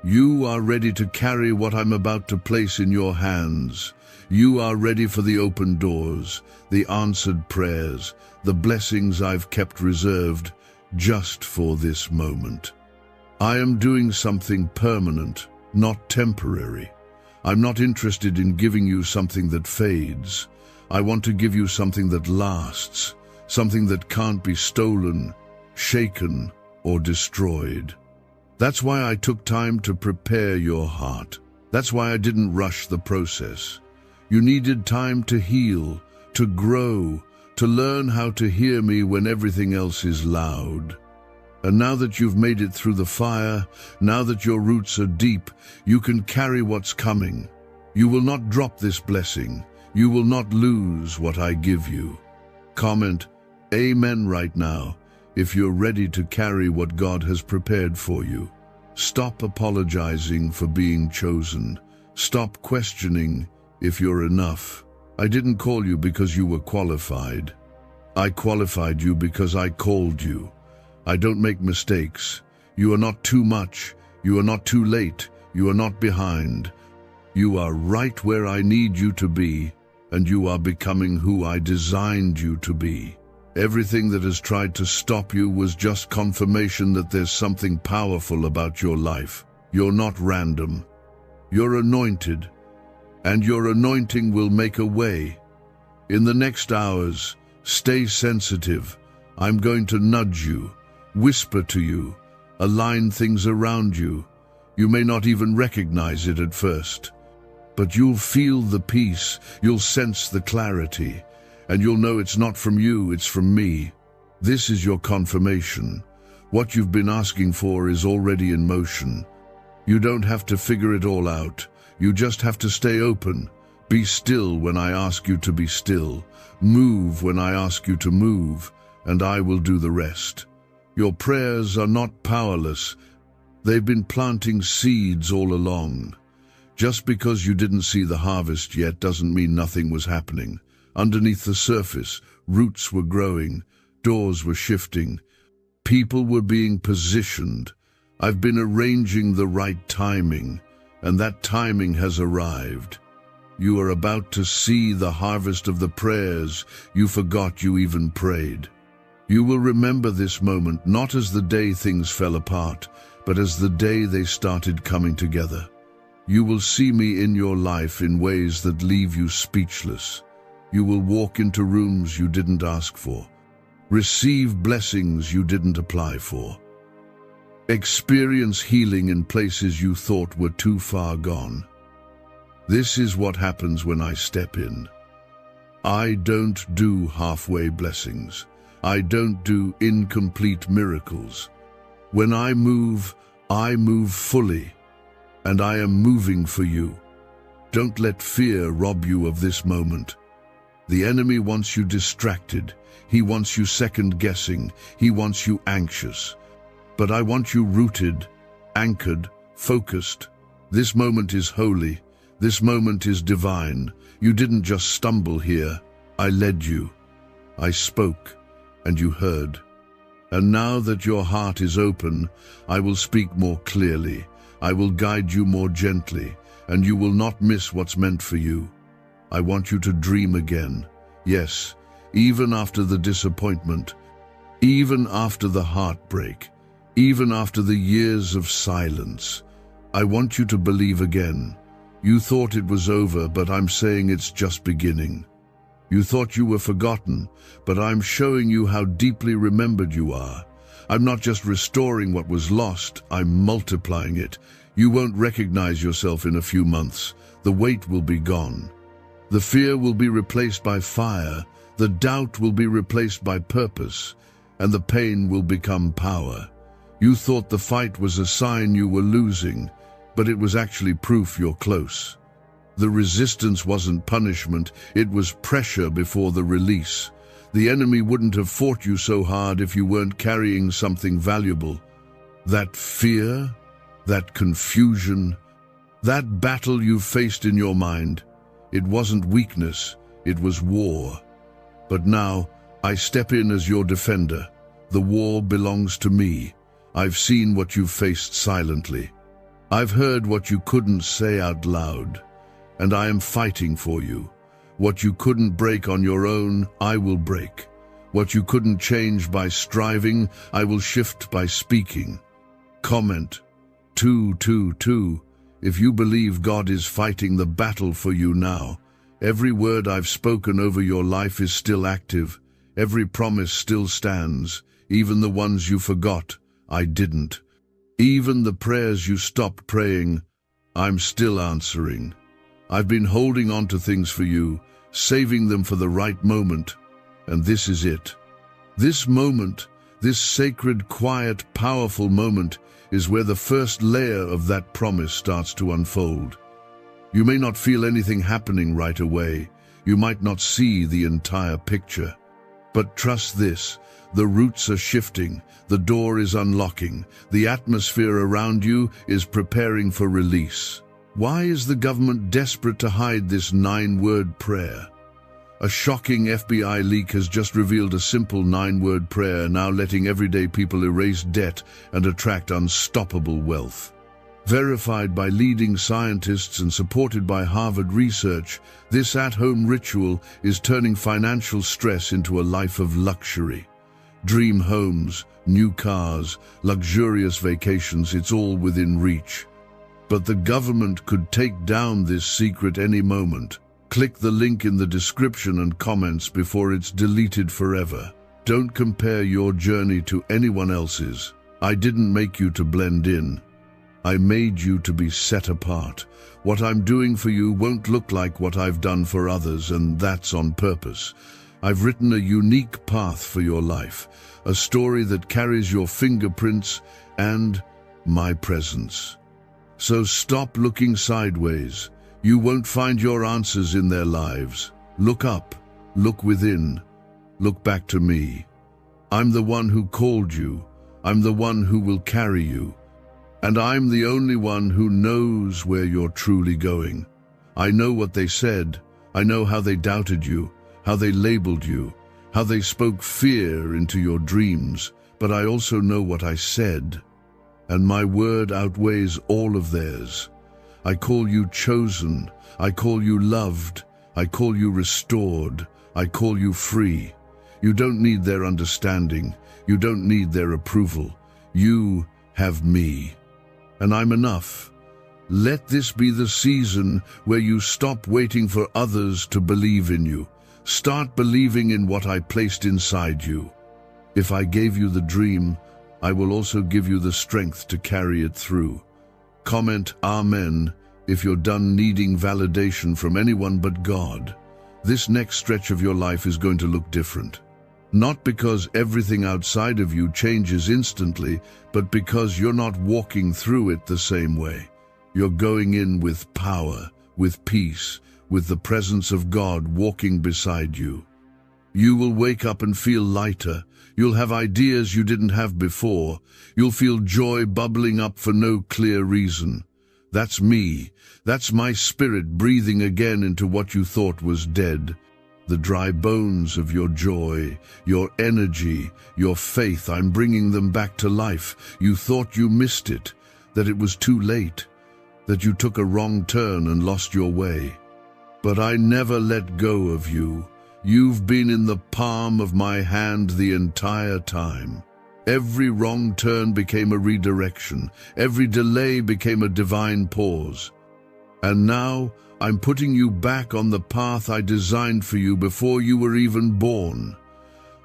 You are ready to carry what I'm about to place in your hands. You are ready for the open doors, the answered prayers, the blessings I've kept reserved just for this moment. I am doing something permanent, not temporary. I'm not interested in giving you something that fades. I want to give you something that lasts, something that can't be stolen, shaken, or destroyed. That's why I took time to prepare your heart. That's why I didn't rush the process. You needed time to heal, to grow, to learn how to hear me when everything else is loud. And now that you've made it through the fire, now that your roots are deep, you can carry what's coming. You will not drop this blessing. You will not lose what I give you. Comment, Amen right now, if you're ready to carry what God has prepared for you. Stop apologizing for being chosen. Stop questioning if you're enough. I didn't call you because you were qualified. I qualified you because I called you. I don't make mistakes. You are not too much. You are not too late. You are not behind. You are right where I need you to be, and you are becoming who I designed you to be. Everything that has tried to stop you was just confirmation that there's something powerful about your life. You're not random. You're anointed, and your anointing will make a way. In the next hours, stay sensitive. I'm going to nudge you, whisper to you, align things around you. You may not even recognize it at first, but you'll feel the peace, you'll sense the clarity, and you'll know it's not from you, it's from me. This is your confirmation. What you've been asking for is already in motion. You don't have to figure it all out. You just have to stay open. Be still when I ask you to be still. Move when I ask you to move, and I will do the rest. Your prayers are not powerless. They've been planting seeds all along. Just because you didn't see the harvest yet doesn't mean nothing was happening. Underneath the surface, roots were growing, doors were shifting, people were being positioned. I've been arranging the right timing, and that timing has arrived. You are about to see the harvest of the prayers you forgot you even prayed. You will remember this moment not as the day things fell apart, but as the day they started coming together. You will see me in your life in ways that leave you speechless. You will walk into rooms you didn't ask for, receive blessings you didn't apply for, experience healing in places you thought were too far gone. This is what happens when I step in. I don't do halfway blessings. I don't do incomplete miracles. When I move fully, and I am moving for you. Don't let fear rob you of this moment. The enemy wants you distracted. He wants you second-guessing. He wants you anxious. But I want you rooted, anchored, focused. This moment is holy. This moment is divine. You didn't just stumble here. I led you. I spoke, and you heard. And now that your heart is open, I will speak more clearly. I will guide you more gently, and you will not miss what's meant for you. I want you to dream again. Yes, even after the disappointment, even after the heartbreak, even after the years of silence. I want you to believe again. You thought it was over, but I'm saying it's just beginning. You thought you were forgotten, but I'm showing you how deeply remembered you are. I'm not just restoring what was lost, I'm multiplying it. You won't recognize yourself in a few months. The weight will be gone. The fear will be replaced by fire. The doubt will be replaced by purpose. And the pain will become power. You thought the fight was a sign you were losing, but it was actually proof you're close. The resistance wasn't punishment, it was pressure before the release. The enemy wouldn't have fought you so hard if you weren't carrying something valuable. That fear, that confusion, that battle you faced in your mind, it wasn't weakness, it was war. But now, I step in as your defender. The war belongs to me. I've seen what you've faced silently. I've heard what you couldn't say out loud, and I am fighting for you. What you couldn't break on your own, I will break. What you couldn't change by striving, I will shift by speaking. Comment 222 if you believe God is fighting the battle for you now. Every word I've spoken over your life is still active. Every promise still stands. Even the ones you forgot, I didn't. Even the prayers you stopped praying, I'm still answering. I've been holding on to things for you, saving them for the right moment, and this is it. This moment, this sacred, quiet, powerful moment, is where the first layer of that promise starts to unfold. You may not feel anything happening right away. You might not see the entire picture. But trust this, the roots are shifting, the door is unlocking, the atmosphere around you is preparing for release. Why is the government desperate to hide this 9-word prayer? A shocking FBI leak has just revealed a simple 9-word prayer now letting everyday people erase debt and attract unstoppable wealth. Verified by leading scientists and supported by Harvard research, this at-home ritual is turning financial stress into a life of luxury. Dream homes, new cars, luxurious vacations, it's all within reach. But the government could take down this secret any moment. Click the link in the description and comments before it's deleted forever. Don't compare your journey to anyone else's. I didn't make you to blend in. I made you to be set apart. What I'm doing for you won't look like what I've done for others, and that's on purpose. I've written a unique path for your life, a story that carries your fingerprints and my presence. So stop looking sideways. You won't find your answers in their lives. Look up, look within, look back to me. I'm the one who called you. I'm the one who will carry you. And I'm the only one who knows where you're truly going. I know what they said. I know how they doubted you, how they labeled you, how they spoke fear into your dreams. But I also know what I said. And my word outweighs all of theirs. I call you chosen. I call you loved. I call you restored. I call you free. You don't need their understanding. You don't need their approval. You have me. And I'm enough. Let this be the season where you stop waiting for others to believe in you. Start believing in what I placed inside you. If I gave you the dream, I will also give you the strength to carry it through. Comment Amen if you're done needing validation from anyone but God. This next stretch of your life is going to look different. Not because everything outside of you changes instantly, but because you're not walking through it the same way. You're going in with power, with peace, with the presence of God walking beside you. You will wake up and feel lighter. You'll have ideas you didn't have before. You'll feel joy bubbling up for no clear reason. That's me. That's my spirit breathing again into what you thought was dead. The dry bones of your joy, your energy, your faith, I'm bringing them back to life. You thought you missed it, that it was too late, that you took a wrong turn and lost your way. But I never let go of you. You've been in the palm of my hand the entire time. Every wrong turn became a redirection. Every delay became a divine pause. And now, I'm putting you back on the path I designed for you before you were even born.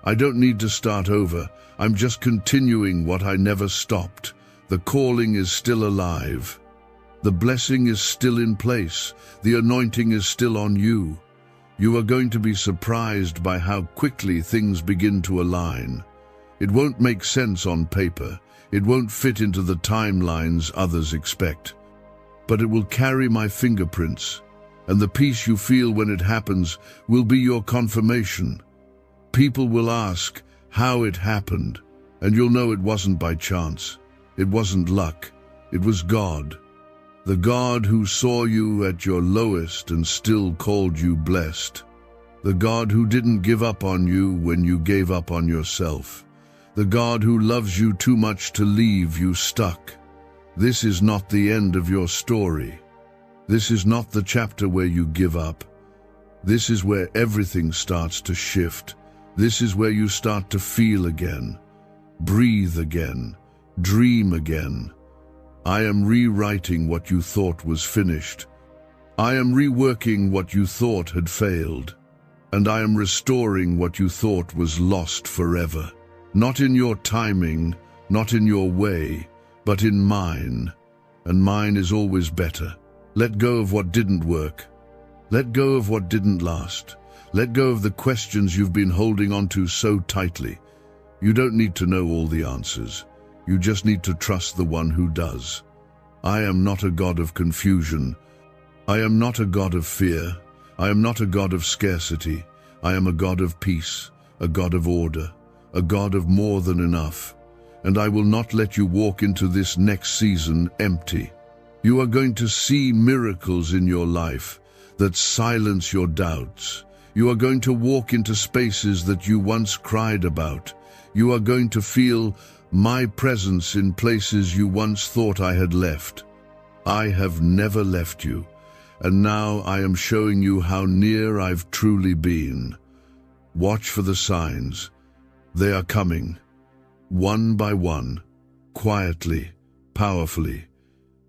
I don't need to start over. I'm just continuing what I never stopped. The calling is still alive. The blessing is still in place. The anointing is still on you. You are going to be surprised by how quickly things begin to align. It won't make sense on paper. It won't fit into the timelines others expect. But it will carry my fingerprints. And the peace you feel when it happens will be your confirmation. People will ask how it happened, and you'll know it wasn't by chance. It wasn't luck. It was God. The God who saw you at your lowest and still called you blessed. The God who didn't give up on you when you gave up on yourself. The God who loves you too much to leave you stuck. This is not the end of your story. This is not the chapter where you give up. This is where everything starts to shift. This is where you start to feel again, breathe again, dream again. I am rewriting what you thought was finished. I am reworking what you thought had failed. And I am restoring what you thought was lost forever. Not in your timing, not in your way, but in mine. And mine is always better. Let go of what didn't work. Let go of what didn't last. Let go of the questions you've been holding onto so tightly. You don't need to know all the answers. You just need to trust the one who does. I am not a God of confusion. I am not a God of fear. I am not a God of scarcity. I am a God of peace, a God of order, a God of more than enough. And I will not let you walk into this next season empty. You are going to see miracles in your life that silence your doubts. You are going to walk into spaces that you once cried about. You are going to feel my presence in places you once thought I had left. I have never left you. And now I am showing you how near I've truly been. Watch for the signs. They are coming, one by one, quietly, powerfully,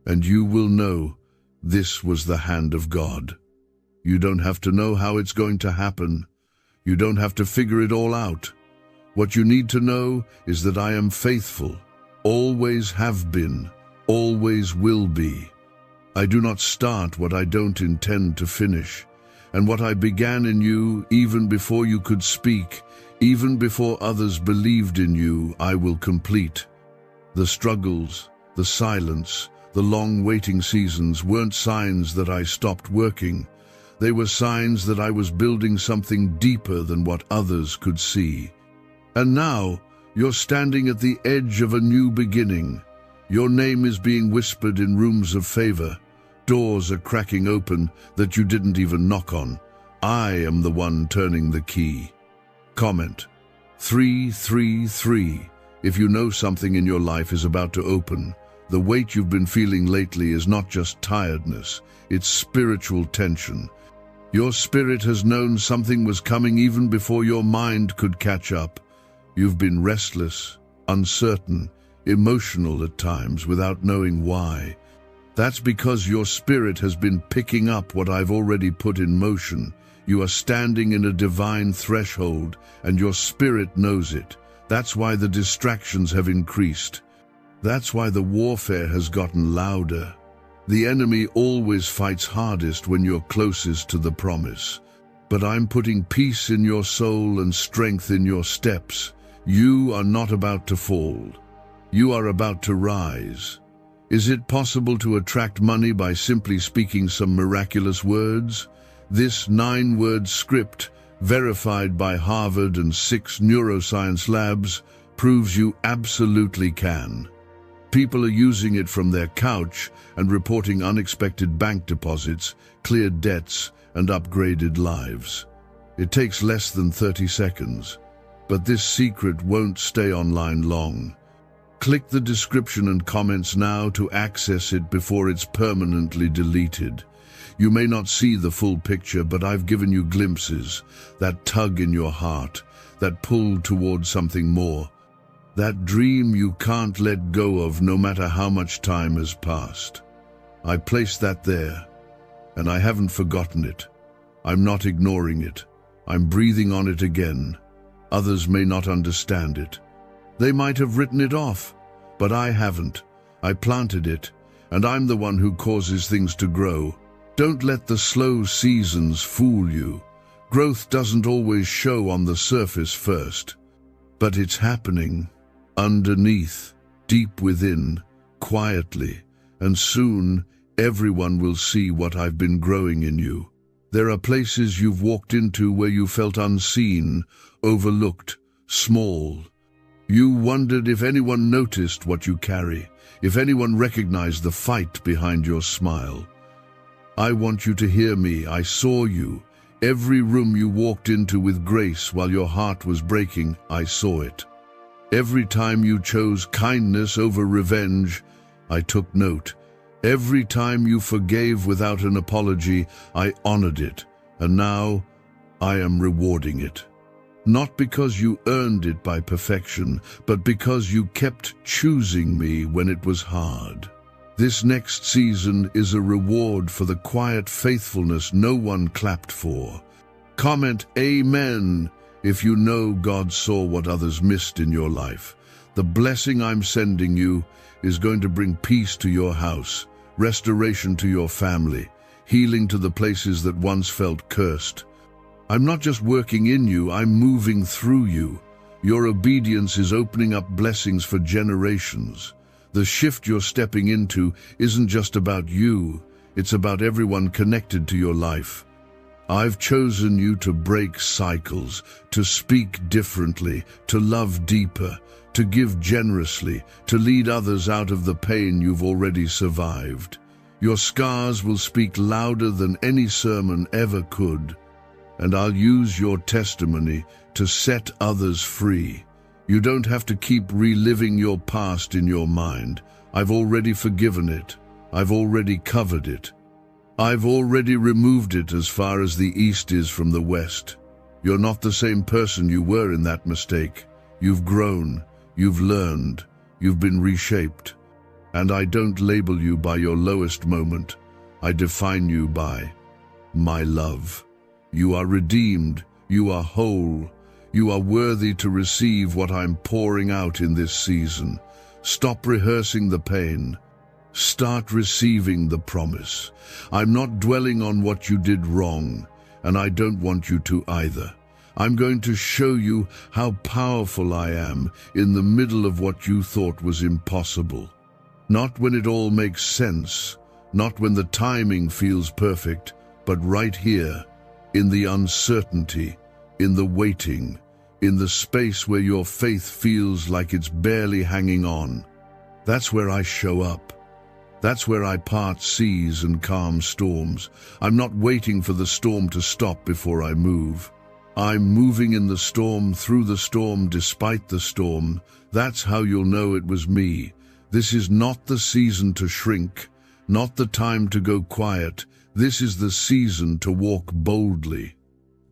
and you will know this was the hand of God. You don't have to know how it's going to happen. You don't have to figure it all out. What you need to know is that I am faithful, always have been, always will be. I do not start what I don't intend to finish, and what I began in you even before you could speak, even before others believed in you, I will complete. The struggles, the silence, the long waiting seasons weren't signs that I stopped working. They were signs that I was building something deeper than what others could see. And now, you're standing at the edge of a new beginning. Your name is being whispered in rooms of favor. Doors are cracking open that you didn't even knock on. I am the one turning the key. Comment 333. If you know something in your life is about to open, the weight you've been feeling lately is not just tiredness, it's spiritual tension. Your spirit has known something was coming even before your mind could catch up. You've been restless, uncertain, emotional at times without knowing why. That's because your spirit has been picking up what I've already put in motion. You are standing in a divine threshold, and your spirit knows it. That's why the distractions have increased. That's why the warfare has gotten louder. The enemy always fights hardest when you're closest to the promise. But I'm putting peace in your soul and strength in your steps. You are not about to fall. You are about to rise. Is it possible to attract money by simply speaking some miraculous words? This 9-word script, verified by Harvard and 6 neuroscience labs, proves you absolutely can. People are using it from their couch and reporting unexpected bank deposits, cleared debts, and upgraded lives. It takes less than 30 seconds, but this secret won't stay online long. Click the description and comments now to access it before it's permanently deleted. You may not see the full picture, but I've given you glimpses, that tug in your heart, that pull towards something more, that dream you can't let go of no matter how much time has passed. I placed that there, and I haven't forgotten it. I'm not ignoring it. I'm breathing on it again. Others may not understand it. They might have written it off, but I haven't. I planted it, and I'm the one who causes things to grow. Don't let the slow seasons fool you. Growth doesn't always show on the surface first, but it's happening underneath, deep within, quietly, and soon Everyone will see what I've been growing in you. There are places you've walked into where you felt unseen, overlooked, small. You wondered if anyone noticed what you carry, if anyone recognized the fight behind your smile. I want you to hear me. I saw you. Every room you walked into with grace while your heart was breaking, I saw it. Every time you chose kindness over revenge, I took note. Every time you forgave without an apology, I honored it, and now I am rewarding it. Not because you earned it by perfection, but because you kept choosing me when it was hard. This next season is a reward for the quiet faithfulness no one clapped for. Comment Amen if you know God saw what others missed in your life. The blessing I'm sending you is going to bring peace to your house, restoration to your family, healing to the places that once felt cursed. I'm not just working in you, I'm moving through you. Your obedience is opening up blessings for generations. The shift you're stepping into isn't just about you, it's about everyone connected to your life. I've chosen you to break cycles, to speak differently, to love deeper, to give generously, to lead others out of the pain you've already survived. Your scars will speak louder than any sermon ever could, and I'll use your testimony to set others free. You don't have to keep reliving your past in your mind. I've already forgiven it. I've already covered it. I've already removed it as far as the east is from the west. You're not the same person you were in that mistake. You've grown. You've learned, you've been reshaped, and I don't label you by your lowest moment. I define you by my love. You are redeemed, you are whole, you are worthy to receive what I'm pouring out in this season. Stop rehearsing the pain. Start receiving the promise. I'm not dwelling on what you did wrong, and I don't want you to either. I'm going to show you how powerful I am in the middle of what you thought was impossible. Not when it all makes sense, not when the timing feels perfect, but right here, in the uncertainty, in the waiting, in the space where your faith feels like it's barely hanging on. That's where I show up. That's where I part seas and calm storms. I'm not waiting for the storm to stop before I move. I'm moving in the storm, through the storm, despite the storm. That's how you'll know it was me. This is not the season to shrink, not the time to go quiet. This is the season to walk boldly,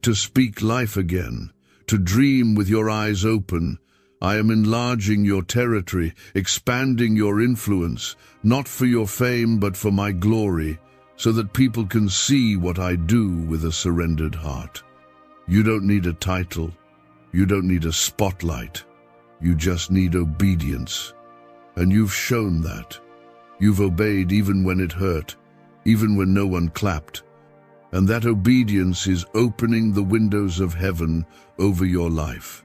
to speak life again, to dream with your eyes open. I am enlarging your territory, expanding your influence, not for your fame but for my glory, so that people can see what I do with a surrendered heart. You don't need a title. You don't need a spotlight. You just need obedience. And you've shown that. You've obeyed even when it hurt, even when no one clapped. And that obedience is opening the windows of heaven over your life.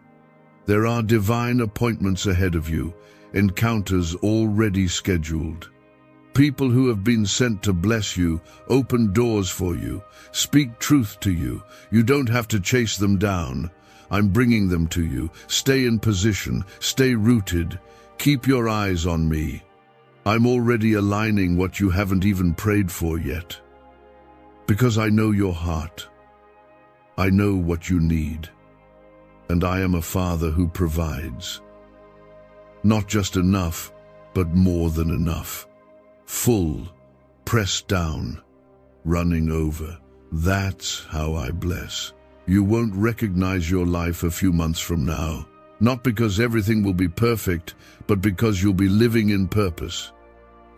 There are divine appointments ahead of you, encounters already scheduled. People who have been sent to bless you, open doors for you, speak truth to you. You don't have to chase them down. I'm bringing them to you. Stay in position, stay rooted. Keep your eyes on me. I'm already aligning what you haven't even prayed for yet. Because I know your heart. I know what you need. And I am a Father who provides. Not just enough, but more than enough. Full, pressed down, running over. That's how I bless. You won't recognize your life a few months from now. Not because everything will be perfect, but because you'll be living in purpose.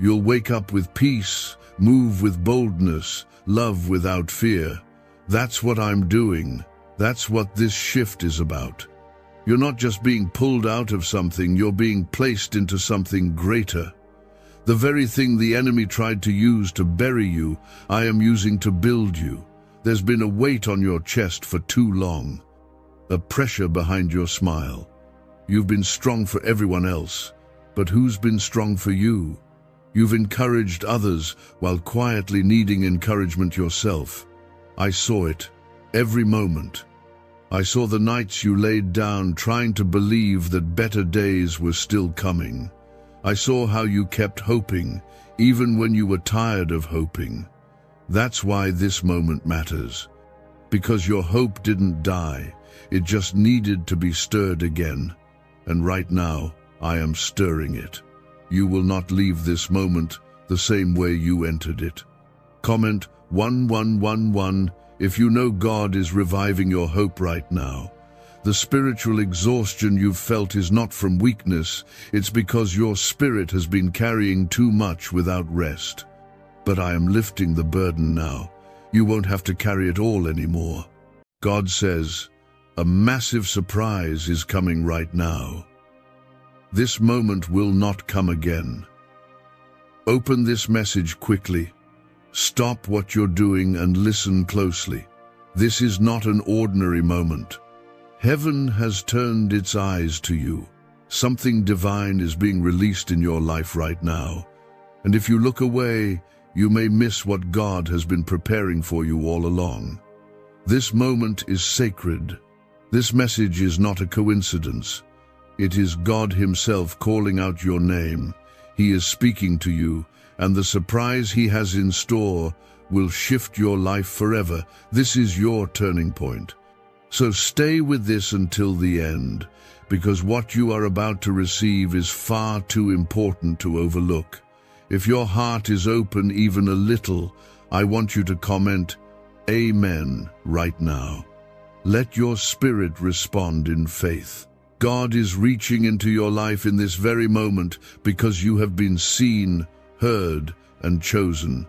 You'll wake up with peace, move with boldness, love without fear. That's what I'm doing. That's what this shift is about. You're not just being pulled out of something, you're being placed into something greater. The very thing the enemy tried to use to bury you, I am using to build you. There's been a weight on your chest for too long, a pressure behind your smile. You've been strong for everyone else, but who's been strong for you? You've encouraged others while quietly needing encouragement yourself. I saw it, every moment. I saw the nights you laid down trying to believe that better days were still coming. I saw how you kept hoping, even when you were tired of hoping. That's why this moment matters. Because your hope didn't die, it just needed to be stirred again. And right now, I am stirring it. You will not leave this moment the same way you entered it. Comment 1111 if you know God is reviving your hope right now. The spiritual exhaustion you've felt is not from weakness, it's because your spirit has been carrying too much without rest. But I am lifting the burden now. You won't have to carry it all anymore. God says, a massive surprise is coming right now. This moment will not come again. Open this message quickly. Stop what you're doing and listen closely. This is not an ordinary moment. Heaven has turned its eyes to you. Something divine is being released in your life right now. And if you look away, you may miss what God has been preparing for you all along. This moment is sacred. This message is not a coincidence. It is God Himself calling out your name. He is speaking to you, and the surprise He has in store will shift your life forever. This is your turning point. So stay with this until the end, because what you are about to receive is far too important to overlook. If your heart is open even a little, I want you to comment, Amen, right now. Let your spirit respond in faith. God is reaching into your life in this very moment because you have been seen, heard, and chosen.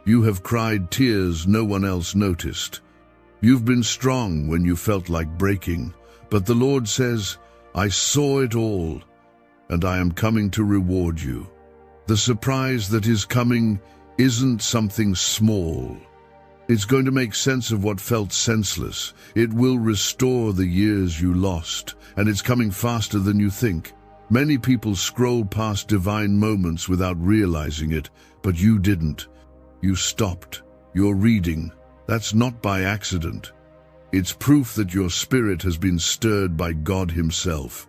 You have cried tears no one else noticed. You've been strong when you felt like breaking, but the Lord says, I saw it all, and I am coming to reward you. The surprise that is coming isn't something small. It's going to make sense of what felt senseless. It will restore the years you lost, and it's coming faster than you think. Many people scroll past divine moments without realizing it, but you didn't. You stopped. You're reading. That's not by accident. It's proof that your spirit has been stirred by God Himself.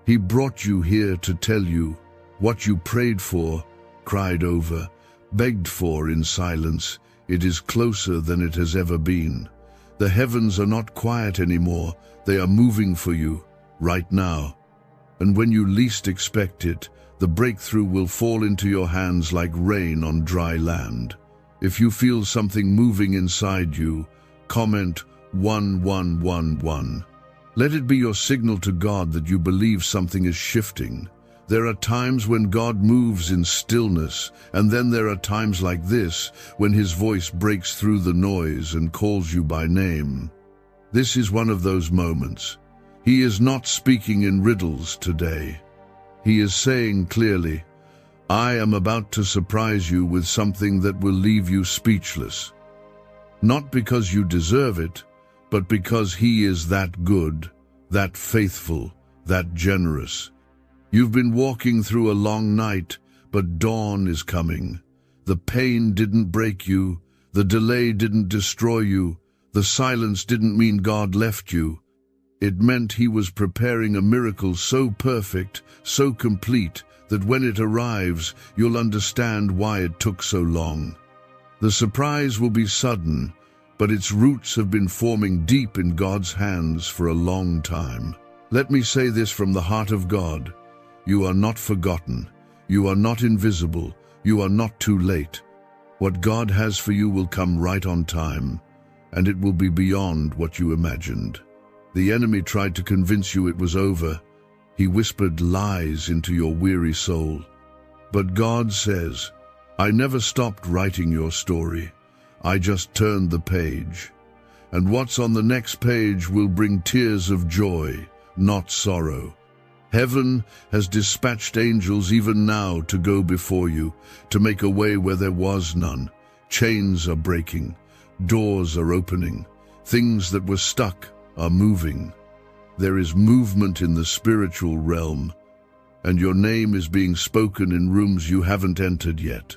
He brought you here to tell you what you prayed for, cried over, begged for in silence. It is closer than it has ever been. The heavens are not quiet anymore. They are moving for you, right now. And when you least expect it, the breakthrough will fall into your hands like rain on dry land. If you feel something moving inside you, comment 1111. Let it be your signal to God that you believe something is shifting. There are times when God moves in stillness, and then there are times like this, when His voice breaks through the noise and calls you by name. This is one of those moments. He is not speaking in riddles today. He is saying clearly, I am about to surprise you with something that will leave you speechless. Not because you deserve it, but because He is that good, that faithful, that generous. You've been walking through a long night, but dawn is coming. The pain didn't break you, the delay didn't destroy you, the silence didn't mean God left you. It meant He was preparing a miracle so perfect, so complete, that when it arrives, you'll understand why it took so long. The surprise will be sudden, but its roots have been forming deep in God's hands for a long time. Let me say this from the heart of God. You are not forgotten. You are not invisible. You are not too late. What God has for you will come right on time, and it will be beyond what you imagined. The enemy tried to convince you it was over. He whispered lies into your weary soul. But God says, I never stopped writing your story. I just turned the page. And what's on the next page will bring tears of joy, not sorrow. Heaven has dispatched angels even now to go before you, to make a way where there was none. Chains are breaking. Doors are opening. Things that were stuck are moving. There is movement in the spiritual realm, and your name is being spoken in rooms you haven't entered yet.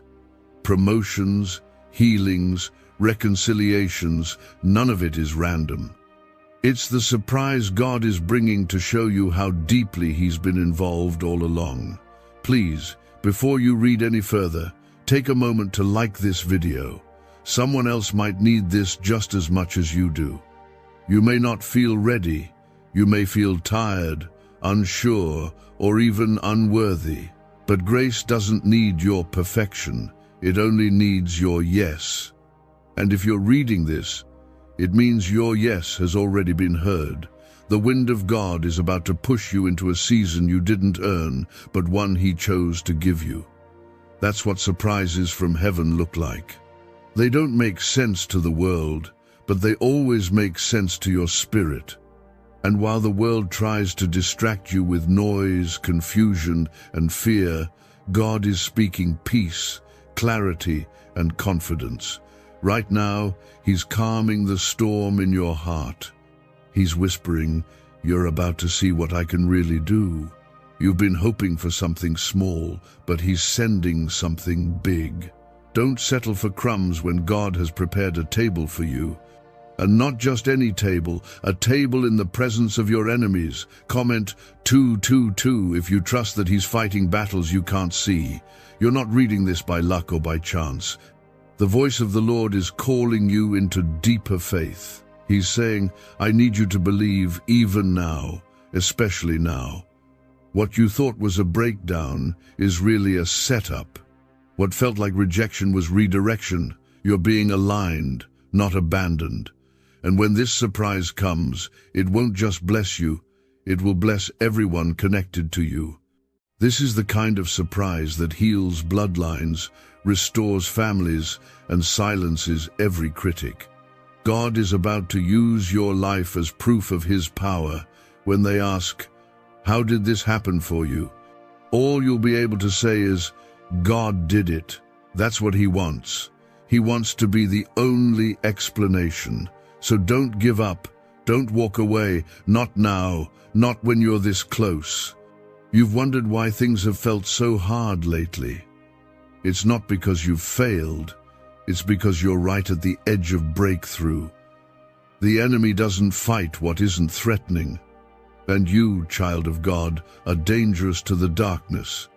Promotions, healings, reconciliations, none of it is random. It's the surprise God is bringing to show you how deeply He's been involved all along. Please, before you read any further, take a moment to like this video. Someone else might need this just as much as you do. You may not feel ready. You may feel tired, unsure, or even unworthy. But grace doesn't need your perfection. It only needs your yes. And if you're reading this, it means your yes has already been heard. The wind of God is about to push you into a season you didn't earn, but one He chose to give you. That's what surprises from heaven look like. They don't make sense to the world, but they always make sense to your spirit. And while the world tries to distract you with noise, confusion, and fear, God is speaking peace, clarity, and confidence. Right now, He's calming the storm in your heart. He's whispering, "You're about to see what I can really do." You've been hoping for something small, but He's sending something big. Don't settle for crumbs when God has prepared a table for you. And not just any table, a table in the presence of your enemies. Comment 222 if you trust that He's fighting battles you can't see. You're not reading this by luck or by chance. The voice of the Lord is calling you into deeper faith. He's saying, "I need you to believe even now, especially now." What you thought was a breakdown is really a setup. What felt like rejection was redirection. You're being aligned, not abandoned. And when this surprise comes, it won't just bless you, it will bless everyone connected to you. This is the kind of surprise that heals bloodlines, restores families, and silences every critic. God is about to use your life as proof of His power. When they ask, "How did this happen for you?" all you'll be able to say is, "God did it." That's what He wants. He wants to be the only explanation. So don't give up. Don't walk away. Not now. Not when you're this close. You've wondered why things have felt so hard lately. It's not because you've failed. It's because you're right at the edge of breakthrough. The enemy doesn't fight what isn't threatening. And you, child of God, are dangerous to the darkness.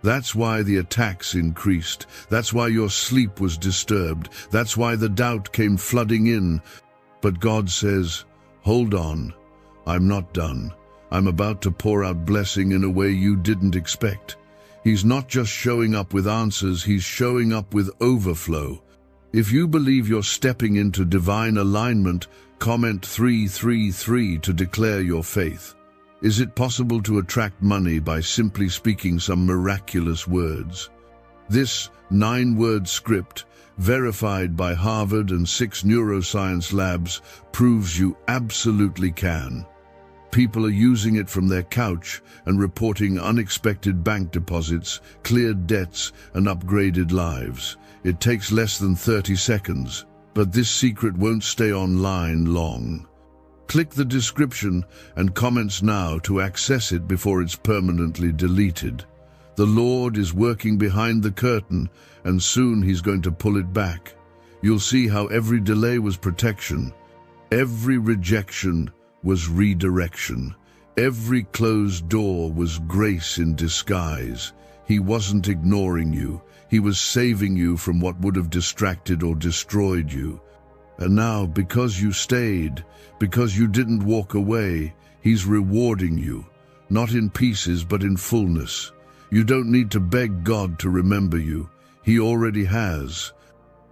That's why the attacks increased. That's why your sleep was disturbed. That's why the doubt came flooding in. But God says, "Hold on. I'm not done. I'm about to pour out blessing in a way you didn't expect." He's not just showing up with answers, He's showing up with overflow. If you believe you're stepping into divine alignment, comment 333 to declare your faith. Is it possible to attract money by simply speaking some miraculous words? This 9-word script, verified by Harvard and 6 neuroscience labs, proves you absolutely can. People are using it from their couch and reporting unexpected bank deposits, cleared debts, and upgraded lives. It takes less than 30 seconds, but this secret won't stay online long. Click the description and comments now to access it before it's permanently deleted. The Lord is working behind the curtain, and soon He's going to pull it back. You'll see how every delay was protection. Every rejection was redirection. Every closed door was grace in disguise. He wasn't ignoring you. He was saving you from what would have distracted or destroyed you. And now, because you stayed, because you didn't walk away, He's rewarding you, not in pieces but in fullness. You don't need to beg God to remember you. He already has.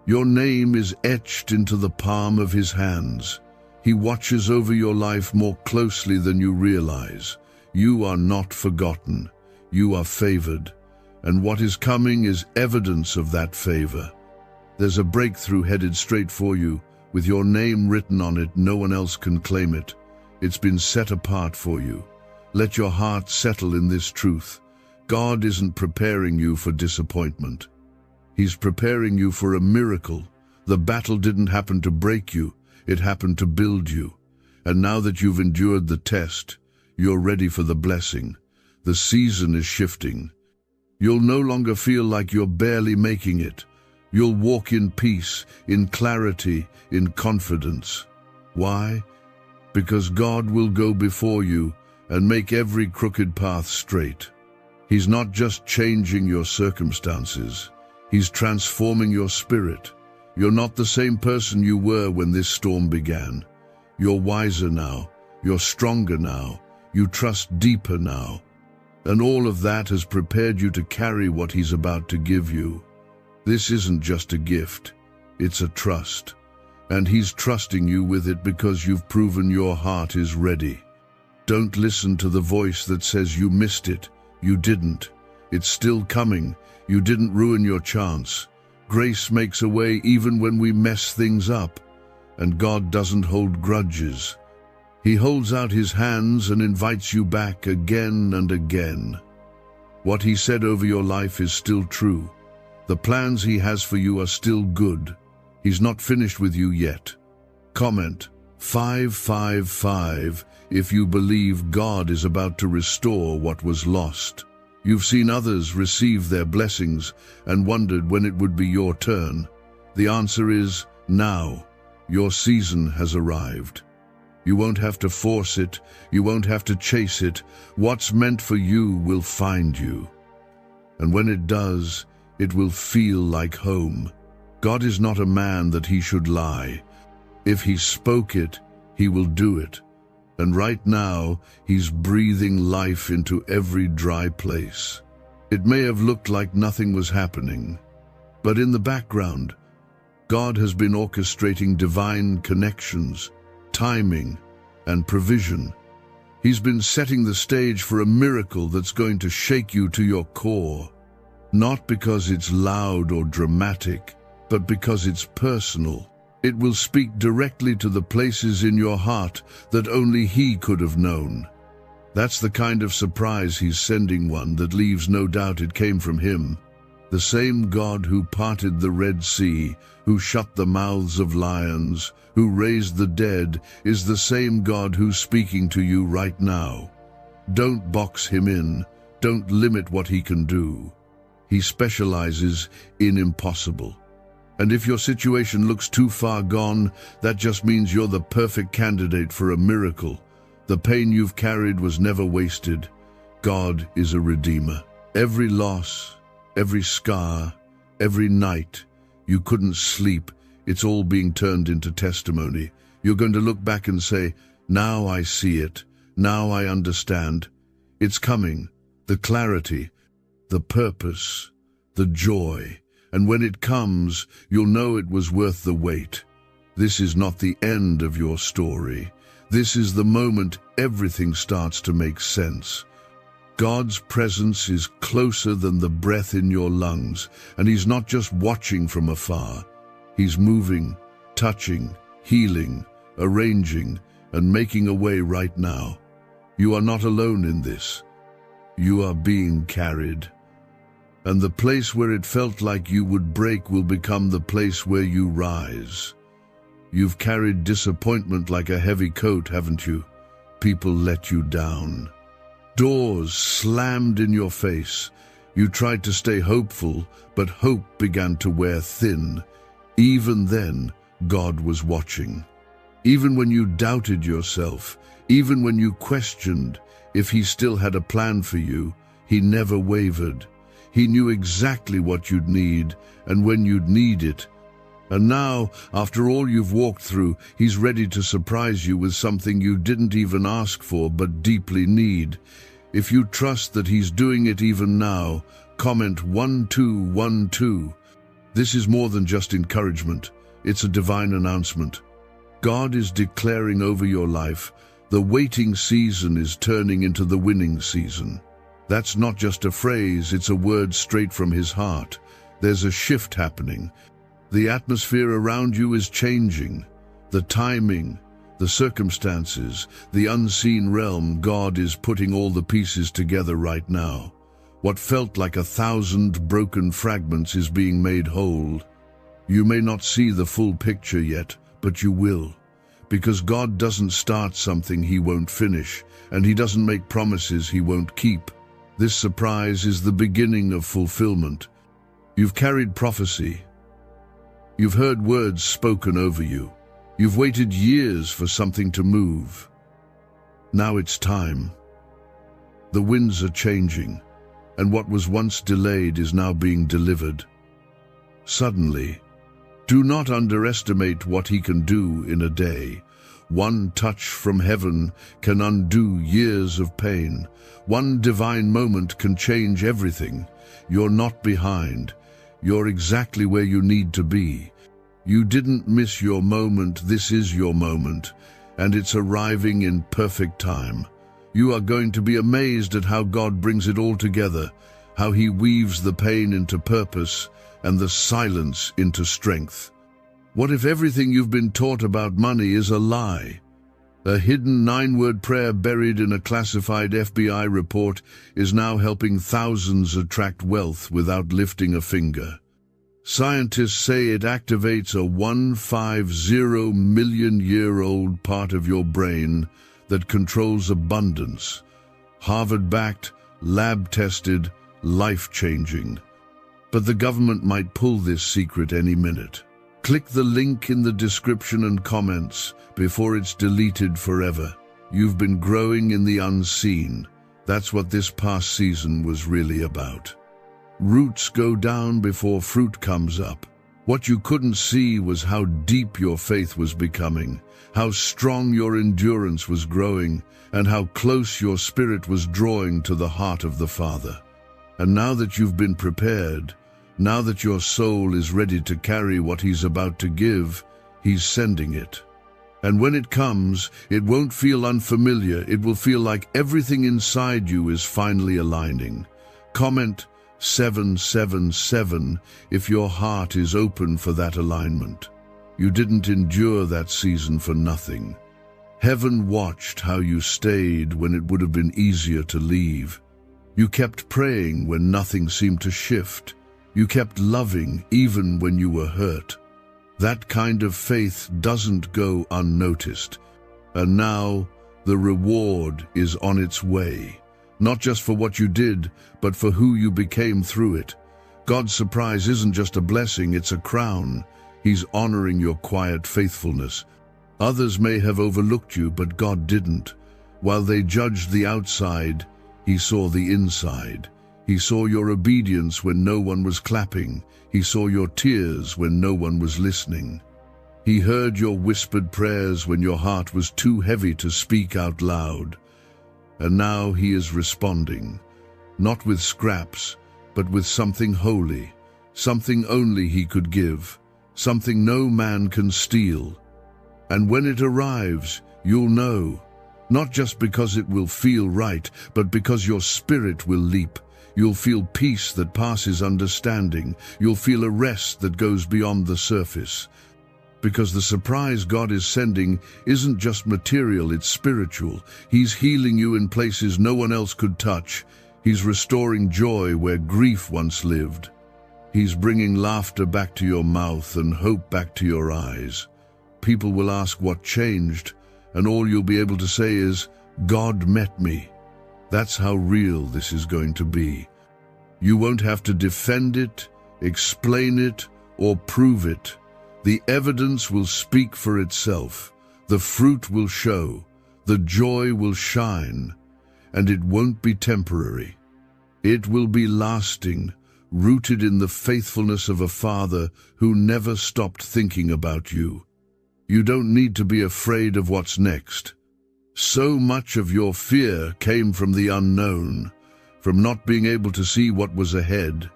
Your name is etched into the palm of His hands. He watches over your life more closely than you realize. You are not forgotten. You are favored. And what is coming is evidence of that favor. There's a breakthrough headed straight for you. With your name written on it, no one else can claim it. It's been set apart for you. Let your heart settle in this truth. God isn't preparing you for disappointment. He's preparing you for a miracle. The battle didn't happen to break you. It happened to build you. And now that you've endured the test, you're ready for the blessing. The season is shifting. You'll no longer feel like you're barely making it. You'll walk in peace, in clarity, in confidence. Why? Because God will go before you and make every crooked path straight. He's not just changing your circumstances. He's transforming your spirit. You're not the same person you were when this storm began. You're wiser now. You're stronger now. You trust deeper now. And all of that has prepared you to carry what He's about to give you. This isn't just a gift. It's a trust. And He's trusting you with it because you've proven your heart is ready. Don't listen to the voice that says you missed it. You didn't. It's still coming. You didn't ruin your chance. Grace makes a way even when we mess things up. And God doesn't hold grudges. He holds out His hands and invites you back again and again. What He said over your life is still true. The plans He has for you are still good. He's not finished with you yet. Comment 555 if you believe God is about to restore what was lost. You've seen others receive their blessings and wondered when it would be your turn. The answer is now. Your season has arrived. You won't have to force it. You won't have to chase it. What's meant for you will find you. And when it does, it will feel like home. God is not a man that He should lie. If He spoke it, He will do it. And right now, He's breathing life into every dry place. It may have looked like nothing was happening, but in the background, God has been orchestrating divine connections, timing, and provision. He's been setting the stage for a miracle that's going to shake you to your core. Not because it's loud or dramatic, but because it's personal. It will speak directly to the places in your heart that only He could have known. That's the kind of surprise He's sending, one that leaves no doubt it came from Him. The same God who parted the Red Sea, who shut the mouths of lions, who raised the dead, is the same God who's speaking to you right now. Don't box Him in. Don't limit what He can do. He specializes in impossible. And if your situation looks too far gone, that just means you're the perfect candidate for a miracle. The pain you've carried was never wasted. God is a redeemer. Every loss, every scar, every night you couldn't sleep, it's all being turned into testimony. You're going to look back and say, now I see it. Now I understand. It's coming. The clarity, the purpose, the joy. And when it comes, you'll know it was worth the wait. This is not the end of your story. This is the moment everything starts to make sense. God's presence is closer than the breath in your lungs, and He's not just watching from afar. He's moving, touching, healing, arranging, and making a way right now. You are not alone in this. You are being carried. And the place where it felt like you would break will become the place where you rise. You've carried disappointment like a heavy coat, haven't you? People let you down. Doors slammed in your face. You tried to stay hopeful, but hope began to wear thin. Even then, God was watching. Even when you doubted yourself, even when you questioned if He still had a plan for you, He never wavered. He knew exactly what you'd need and when you'd need it. And now, after all you've walked through, He's ready to surprise you with something you didn't even ask for but deeply need. If you trust that He's doing it even now, comment 1212. This is more than just encouragement. It's a divine announcement. God is declaring over your life, the waiting season is turning into the winning season. That's not just a phrase, it's a word straight from His heart. There's a shift happening. The atmosphere around you is changing. The timing, the circumstances, the unseen realm, God is putting all the pieces together right now. What felt like 1,000 broken fragments is being made whole. You may not see the full picture yet, but you will. Because God doesn't start something He won't finish, and He doesn't make promises He won't keep. This surprise is the beginning of fulfillment. You've carried prophecy. You've heard words spoken over you. You've waited years for something to move. Now it's time. The winds are changing, and what was once delayed is now being delivered. Suddenly, do not underestimate what he can do in a day. One touch from heaven can undo years of pain. One divine moment can change everything. You're not behind. You're exactly where you need to be. You didn't miss your moment. This is your moment, and it's arriving in perfect time. You are going to be amazed at how God brings it all together, how he weaves the pain into purpose and the silence into strength. What if everything you've been taught about money is a lie? A hidden 9-word prayer buried in a classified FBI report is now helping thousands attract wealth without lifting a finger. Scientists say it activates a 150 million-year-old part of your brain that controls abundance. Harvard-backed, lab-tested, life-changing. But the government might pull this secret any minute. Click the link in the description and comments before it's deleted forever. You've been growing in the unseen. That's what this past season was really about. Roots go down before fruit comes up. What you couldn't see was how deep your faith was becoming, how strong your endurance was growing, and how close your spirit was drawing to the heart of the Father. And now that you've been prepared, now that your soul is ready to carry what he's about to give, he's sending it. And when it comes, it won't feel unfamiliar. It will feel like everything inside you is finally aligning. Comment 777 if your heart is open for that alignment. You didn't endure that season for nothing. Heaven watched how you stayed when it would have been easier to leave. You kept praying when nothing seemed to shift. You kept loving even when you were hurt. That kind of faith doesn't go unnoticed. And now the reward is on its way. Not just for what you did, but for who you became through it. God's surprise isn't just a blessing, it's a crown. He's honoring your quiet faithfulness. Others may have overlooked you, but God didn't. While they judged the outside, he saw the inside. He saw your obedience when no one was clapping. He saw your tears when no one was listening. He heard your whispered prayers when your heart was too heavy to speak out loud. And now he is responding, not with scraps, but with something holy, something only he could give, something no man can steal. And when it arrives, you'll know, not just because it will feel right, but because your spirit will leap. You'll feel peace that passes understanding. You'll feel a rest that goes beyond the surface. Because the surprise God is sending isn't just material, it's spiritual. He's healing you in places no one else could touch. He's restoring joy where grief once lived. He's bringing laughter back to your mouth and hope back to your eyes. People will ask what changed, and all you'll be able to say is, God met me. That's how real this is going to be. You won't have to defend it, explain it, or prove it. The evidence will speak for itself. The fruit will show. The joy will shine. And it won't be temporary. It will be lasting, rooted in the faithfulness of a Father who never stopped thinking about you. You don't need to be afraid of what's next. So much of your fear came from the unknown, from not being able to see what was ahead.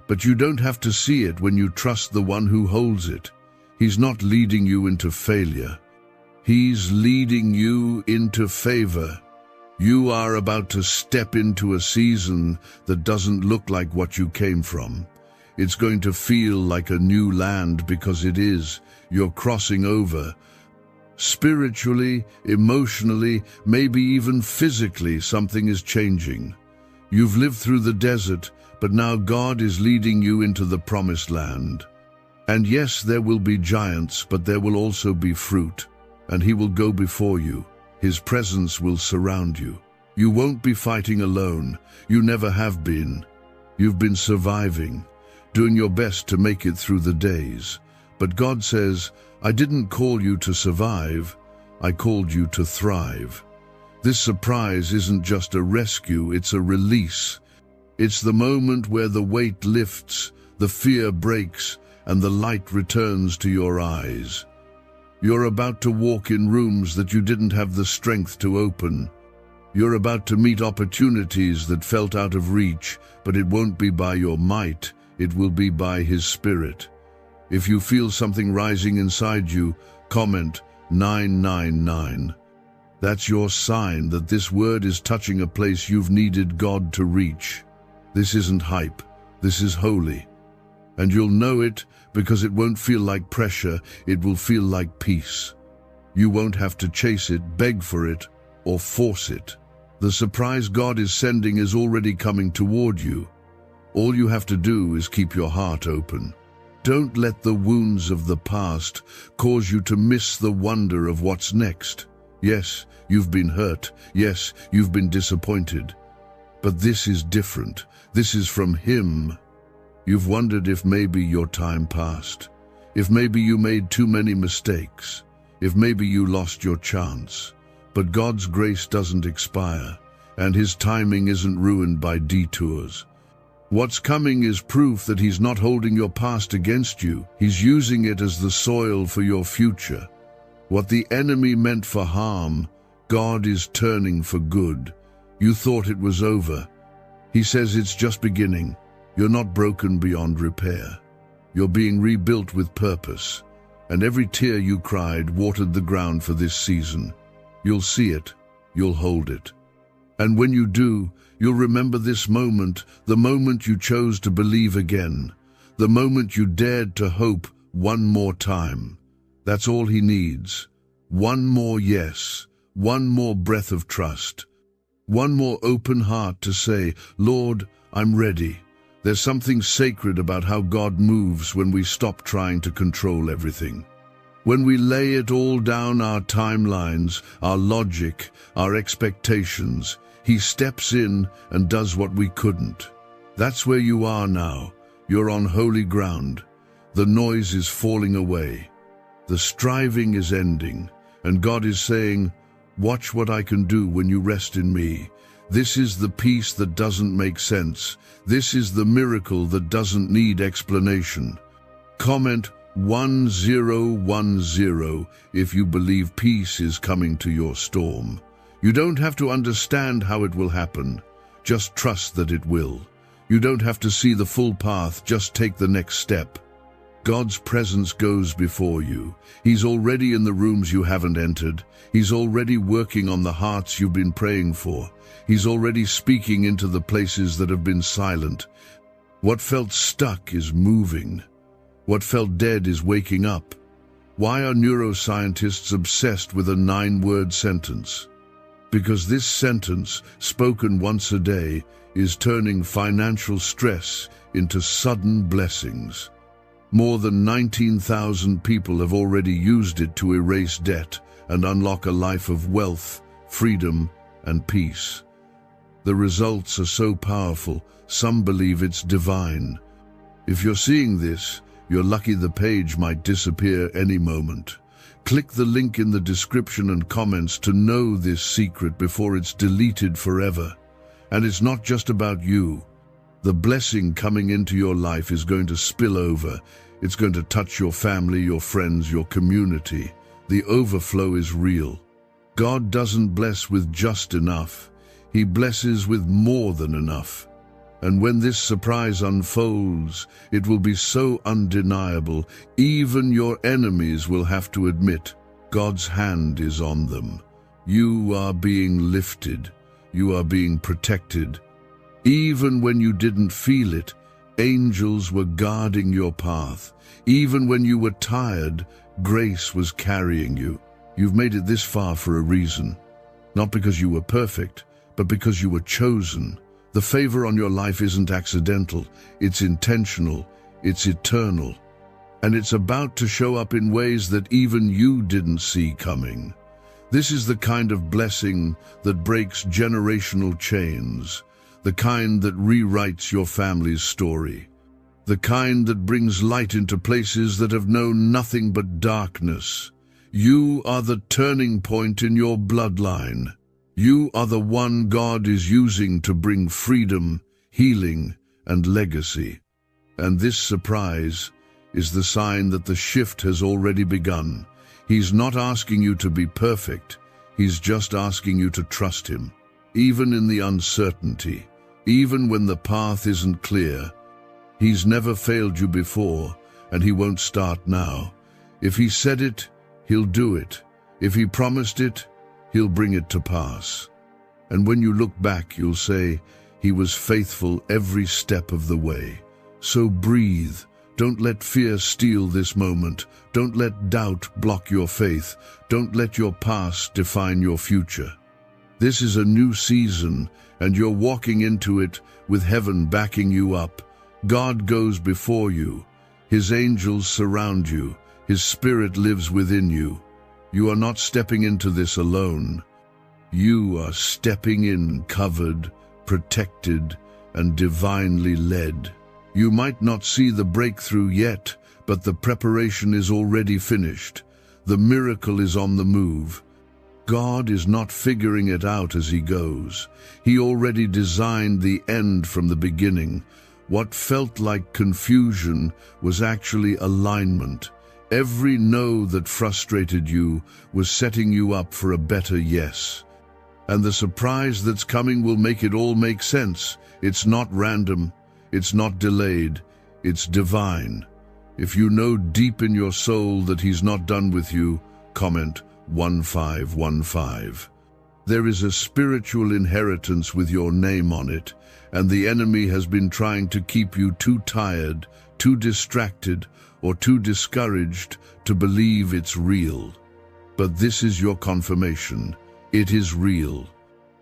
But you don't have to see it when you trust the one who holds it. He's not leading you into failure. He's leading you into favor. You are about to step into a season that doesn't look like what you came from. It's going to feel like a new land because it is. You're crossing over. Spiritually, emotionally, maybe even physically, something is changing. You've lived through the desert, but now God is leading you into the promised land. And yes, there will be giants, but there will also be fruit, and he will go before you. His presence will surround you. You won't be fighting alone. You never have been. You've been surviving, doing your best to make it through the days. But God says, I didn't call you to survive, I called you to thrive. This surprise isn't just a rescue, it's a release. It's the moment where the weight lifts, the fear breaks, and the light returns to your eyes. You're about to walk in rooms that you didn't have the strength to open. You're about to meet opportunities that felt out of reach, but it won't be by your might, it will be by His Spirit. If you feel something rising inside you, comment 999. That's your sign that this word is touching a place you've needed God to reach. This isn't hype, this is holy. And you'll know it because it won't feel like pressure, it will feel like peace. You won't have to chase it, beg for it, or force it. The surprise God is sending is already coming toward you. All you have to do is keep your heart open. Don't let the wounds of the past cause you to miss the wonder of what's next. Yes, you've been hurt. Yes, you've been disappointed. But this is different. This is from Him. You've wondered if maybe your time passed, if maybe you made too many mistakes, if maybe you lost your chance. But God's grace doesn't expire, and His timing isn't ruined by detours. What's coming is proof that He's not holding your past against you. He's using it as the soil for your future. What the enemy meant for harm, God is turning for good. You thought it was over. He says it's just beginning. You're not broken beyond repair. You're being rebuilt with purpose. And every tear you cried watered the ground for this season. You'll see it. You'll hold it. And when you do, you'll remember this moment, the moment you chose to believe again, the moment you dared to hope one more time. That's all He needs. One more yes, one more breath of trust, one more open heart to say, Lord, I'm ready. There's something sacred about how God moves when we stop trying to control everything. When we lay it all down, our timelines, our logic, our expectations, He steps in and does what we couldn't. That's where you are now. You're on holy ground. The noise is falling away. The striving is ending. And God is saying, watch what I can do when you rest in me. This is the peace that doesn't make sense. This is the miracle that doesn't need explanation. Comment 1010 if you believe peace is coming to your storm. You don't have to understand how it will happen. Just trust that it will. You don't have to see the full path, just take the next step. God's presence goes before you. He's already in the rooms you haven't entered. He's already working on the hearts you've been praying for. He's already speaking into the places that have been silent. What felt stuck is moving. What felt dead is waking up. Why are neuroscientists obsessed with a 9-word sentence? Because this sentence, spoken once a day, is turning financial stress into sudden blessings. More than 19,000 people have already used it to erase debt and unlock a life of wealth, freedom, and peace. The results are so powerful, some believe it's divine. If you're seeing this, you're lucky the page might disappear any moment. Click the link in the description and comments to know this secret before it's deleted forever. And it's not just about you. The blessing coming into your life is going to spill over. It's going to touch your family, your friends, your community. The overflow is real. God doesn't bless with just enough. He blesses with more than enough. And when this surprise unfolds, it will be so undeniable, even your enemies will have to admit God's hand is on them. You are being lifted. You are being protected. Even when you didn't feel it, angels were guarding your path. Even when you were tired, grace was carrying you. You've made it this far for a reason. Not because you were perfect, but because you were chosen. The favor on your life isn't accidental, it's intentional, it's eternal. And it's about to show up in ways that even you didn't see coming. This is the kind of blessing that breaks generational chains, the kind that rewrites your family's story, the kind that brings light into places that have known nothing but darkness. You are the turning point in your bloodline. You are the one God is using to bring freedom, healing, and legacy. And this surprise is the sign that the shift has already begun. He's not asking you to be perfect. He's just asking you to trust him. Even in the uncertainty, even when the path isn't clear. He's never failed you before, and he won't start now. If he said it, he'll do it. If he promised it, he'll bring it to pass. And when you look back, you'll say, he was faithful every step of the way. So breathe. Don't let fear steal this moment. Don't let doubt block your faith. Don't let your past define your future. This is a new season, and you're walking into it with heaven backing you up. God goes before you. His angels surround you. His spirit lives within you. You are not stepping into this alone. You are stepping in covered, protected, and divinely led. You might not see the breakthrough yet, but the preparation is already finished. The miracle is on the move. God is not figuring it out as he goes. He already designed the end from the beginning. What felt like confusion was actually alignment. Every no that frustrated you was setting you up for a better yes. And the surprise that's coming will make it all make sense. It's not random. It's not delayed, it's divine. If you know deep in your soul that he's not done with you, comment 1515. There is a spiritual inheritance with your name on it, and the enemy has been trying to keep you too tired, too distracted, or too discouraged to believe it's real. But this is your confirmation. It is real,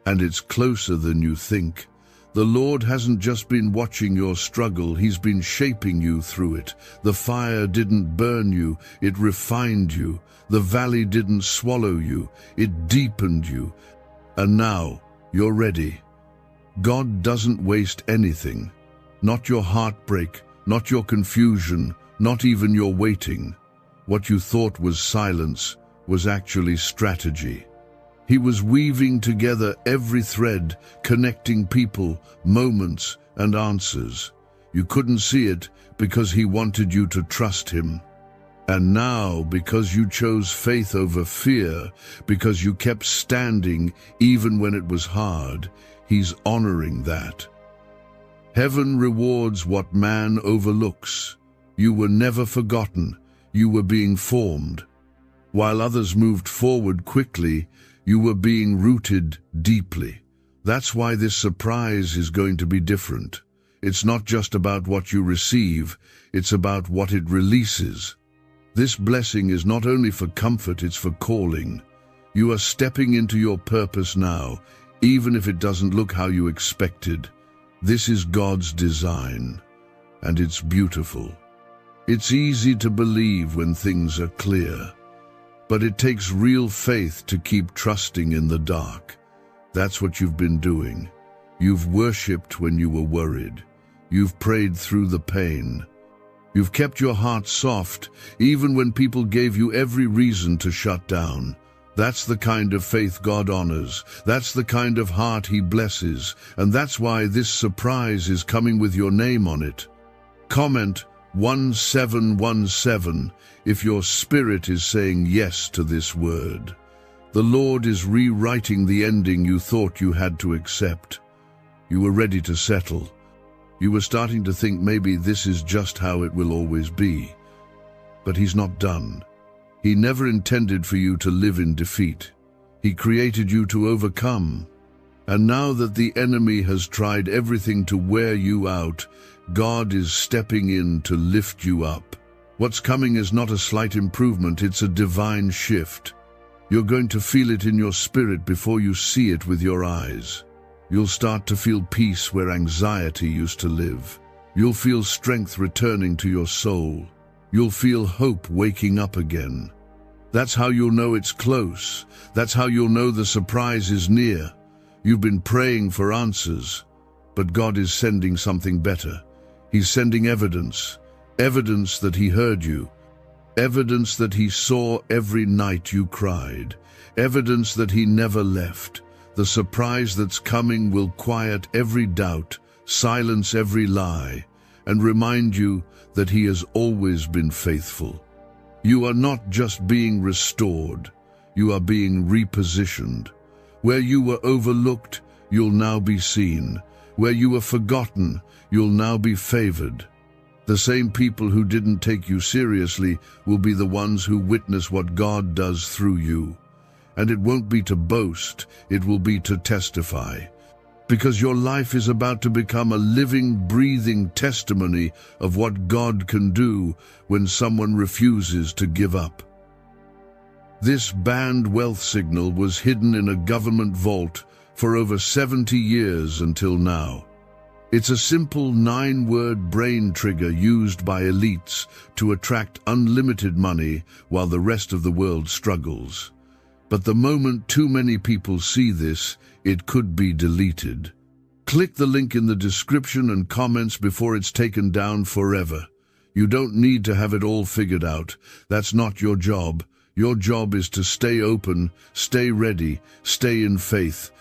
and it's closer than you think. The Lord hasn't just been watching your struggle, he's been shaping you through it. The fire didn't burn you, it refined you. The valley didn't swallow you, it deepened you. And now, you're ready. God doesn't waste anything. Not your heartbreak, not your confusion, not even your waiting. What you thought was silence was actually strategy. He was weaving together every thread, connecting people, moments, and answers. You couldn't see it because he wanted you to trust him. And now, because you chose faith over fear, because you kept standing even when it was hard, he's honoring that. Heaven rewards what man overlooks. You were never forgotten. You were being formed. While others moved forward quickly, you were being rooted deeply. That's why this surprise is going to be different. It's not just about what you receive, it's about what it releases. This blessing is not only for comfort, it's for calling. You are stepping into your purpose now, even if it doesn't look how you expected. This is God's design, and it's beautiful. It's easy to believe when things are clear. But it takes real faith to keep trusting in the dark. That's what you've been doing. You've worshipped when you were worried. You've prayed through the pain. You've kept your heart soft, even when people gave you every reason to shut down. That's the kind of faith God honors. That's the kind of heart he blesses. And that's why this surprise is coming with your name on it. Comment 1717 if your spirit is saying yes to this word. The Lord is rewriting the ending you thought you had to accept. You were ready to settle. You were starting to think maybe this is just how it will always be. But he's not done. He never intended for you to live in defeat. He created you to overcome. And now that the enemy has tried everything to wear you out, God is stepping in to lift you up. What's coming is not a slight improvement, it's a divine shift. You're going to feel it in your spirit before you see it with your eyes. You'll start to feel peace where anxiety used to live. You'll feel strength returning to your soul. You'll feel hope waking up again. That's how you'll know it's close. That's how you'll know the surprise is near. You've been praying for answers, but God is sending something better. He's sending evidence. Evidence that He heard you. Evidence that He saw every night you cried. Evidence that He never left. The surprise that's coming will quiet every doubt, silence every lie, and remind you that He has always been faithful. You are not just being restored, you are being repositioned. Where you were overlooked, you'll now be seen. Where you were forgotten, you'll now be favored. The same people who didn't take you seriously will be the ones who witness what God does through you. And it won't be to boast, it will be to testify. Because your life is about to become a living, breathing testimony of what God can do when someone refuses to give up. This banned wealth signal was hidden in a government vault for over 70 years until now. It's a simple 9-word brain trigger used by elites to attract unlimited money while the rest of the world struggles. But the moment too many people see this, it could be deleted. Click the link in the description and comments before it's taken down forever. You don't need to have it all figured out. That's not your job. Your job is to stay open, stay ready, stay in faith.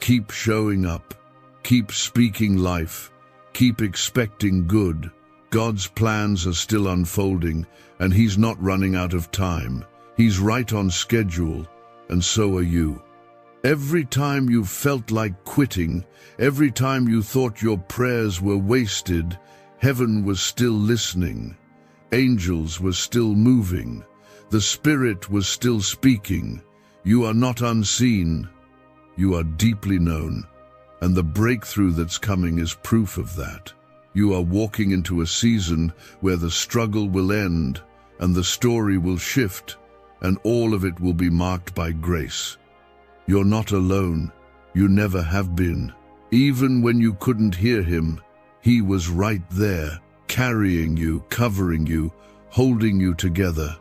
Keep showing up. Keep speaking life. Keep expecting good. God's plans are still unfolding, and He's not running out of time. He's right on schedule, and so are you. Every time you felt like quitting, every time you thought your prayers were wasted, heaven was still listening. Angels were still moving. The Spirit was still speaking. You are not unseen. You are deeply known. And the breakthrough that's coming is proof of that. You are walking into a season where the struggle will end, and the story will shift, and all of it will be marked by grace. You're not alone. You never have been. Even when you couldn't hear Him, He was right there, carrying you, covering you, holding you together.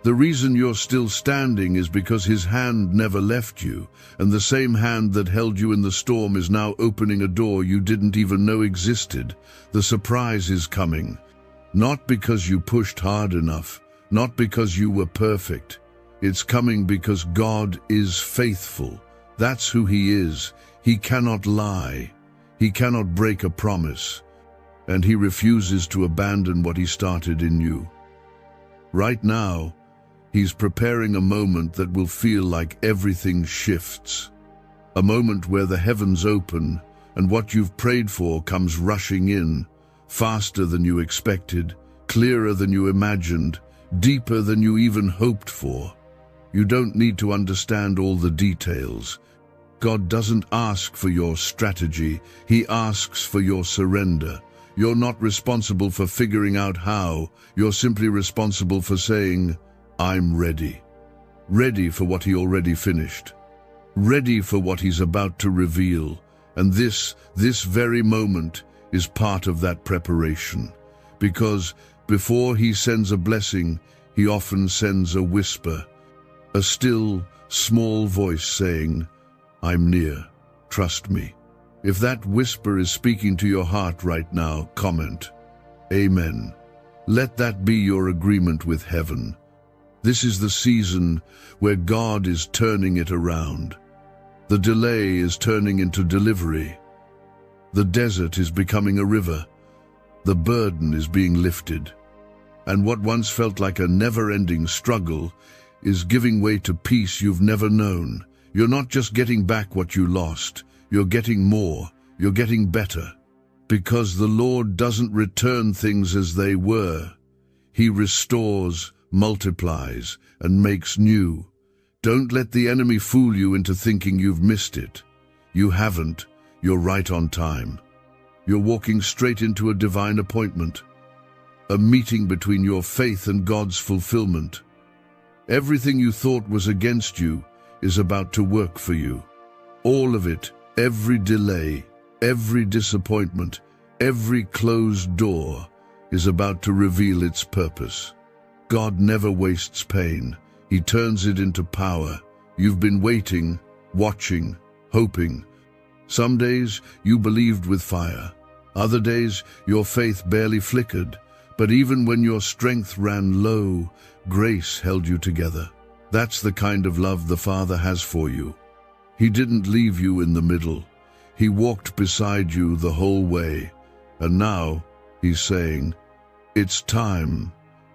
The reason you're still standing is because His hand never left you, and the same hand that held you in the storm is now opening a door you didn't even know existed. The surprise is coming. Not because you pushed hard enough, not because you were perfect. It's coming because God is faithful. That's who He is. He cannot lie. He cannot break a promise. And He refuses to abandon what He started in you. Right now, He's preparing a moment that will feel like everything shifts. A moment where the heavens open and what you've prayed for comes rushing in, faster than you expected, clearer than you imagined, deeper than you even hoped for. You don't need to understand all the details. God doesn't ask for your strategy, He asks for your surrender. You're not responsible for figuring out how, you're simply responsible for saying, I'm ready. Ready for what He already finished. Ready for what He's about to reveal. And this very moment is part of that preparation. Because before He sends a blessing, He often sends a whisper. A still, small voice saying, I'm near, trust me. If that whisper is speaking to your heart right now, comment, Amen. Let that be your agreement with heaven. This is the season where God is turning it around. The delay is turning into delivery. The desert is becoming a river. The burden is being lifted. And what once felt like a never-ending struggle is giving way to peace you've never known. You're not just getting back what you lost, you're getting more, you're getting better. Because the Lord doesn't return things as they were. He restores, multiplies, and makes new. Don't let the enemy fool you into thinking you've missed it. You haven't. You're right on time. You're walking straight into a divine appointment, a meeting between your faith and God's fulfillment. Everything you thought was against you is about to work for you. All of it, every delay, every disappointment, every closed door is about to reveal its purpose. God never wastes pain. He turns it into power. You've been waiting, watching, hoping. Some days you believed with fire. Other days your faith barely flickered. But even when your strength ran low, grace held you together. That's the kind of love the Father has for you. He didn't leave you in the middle. He walked beside you the whole way. And now he's saying, it's time.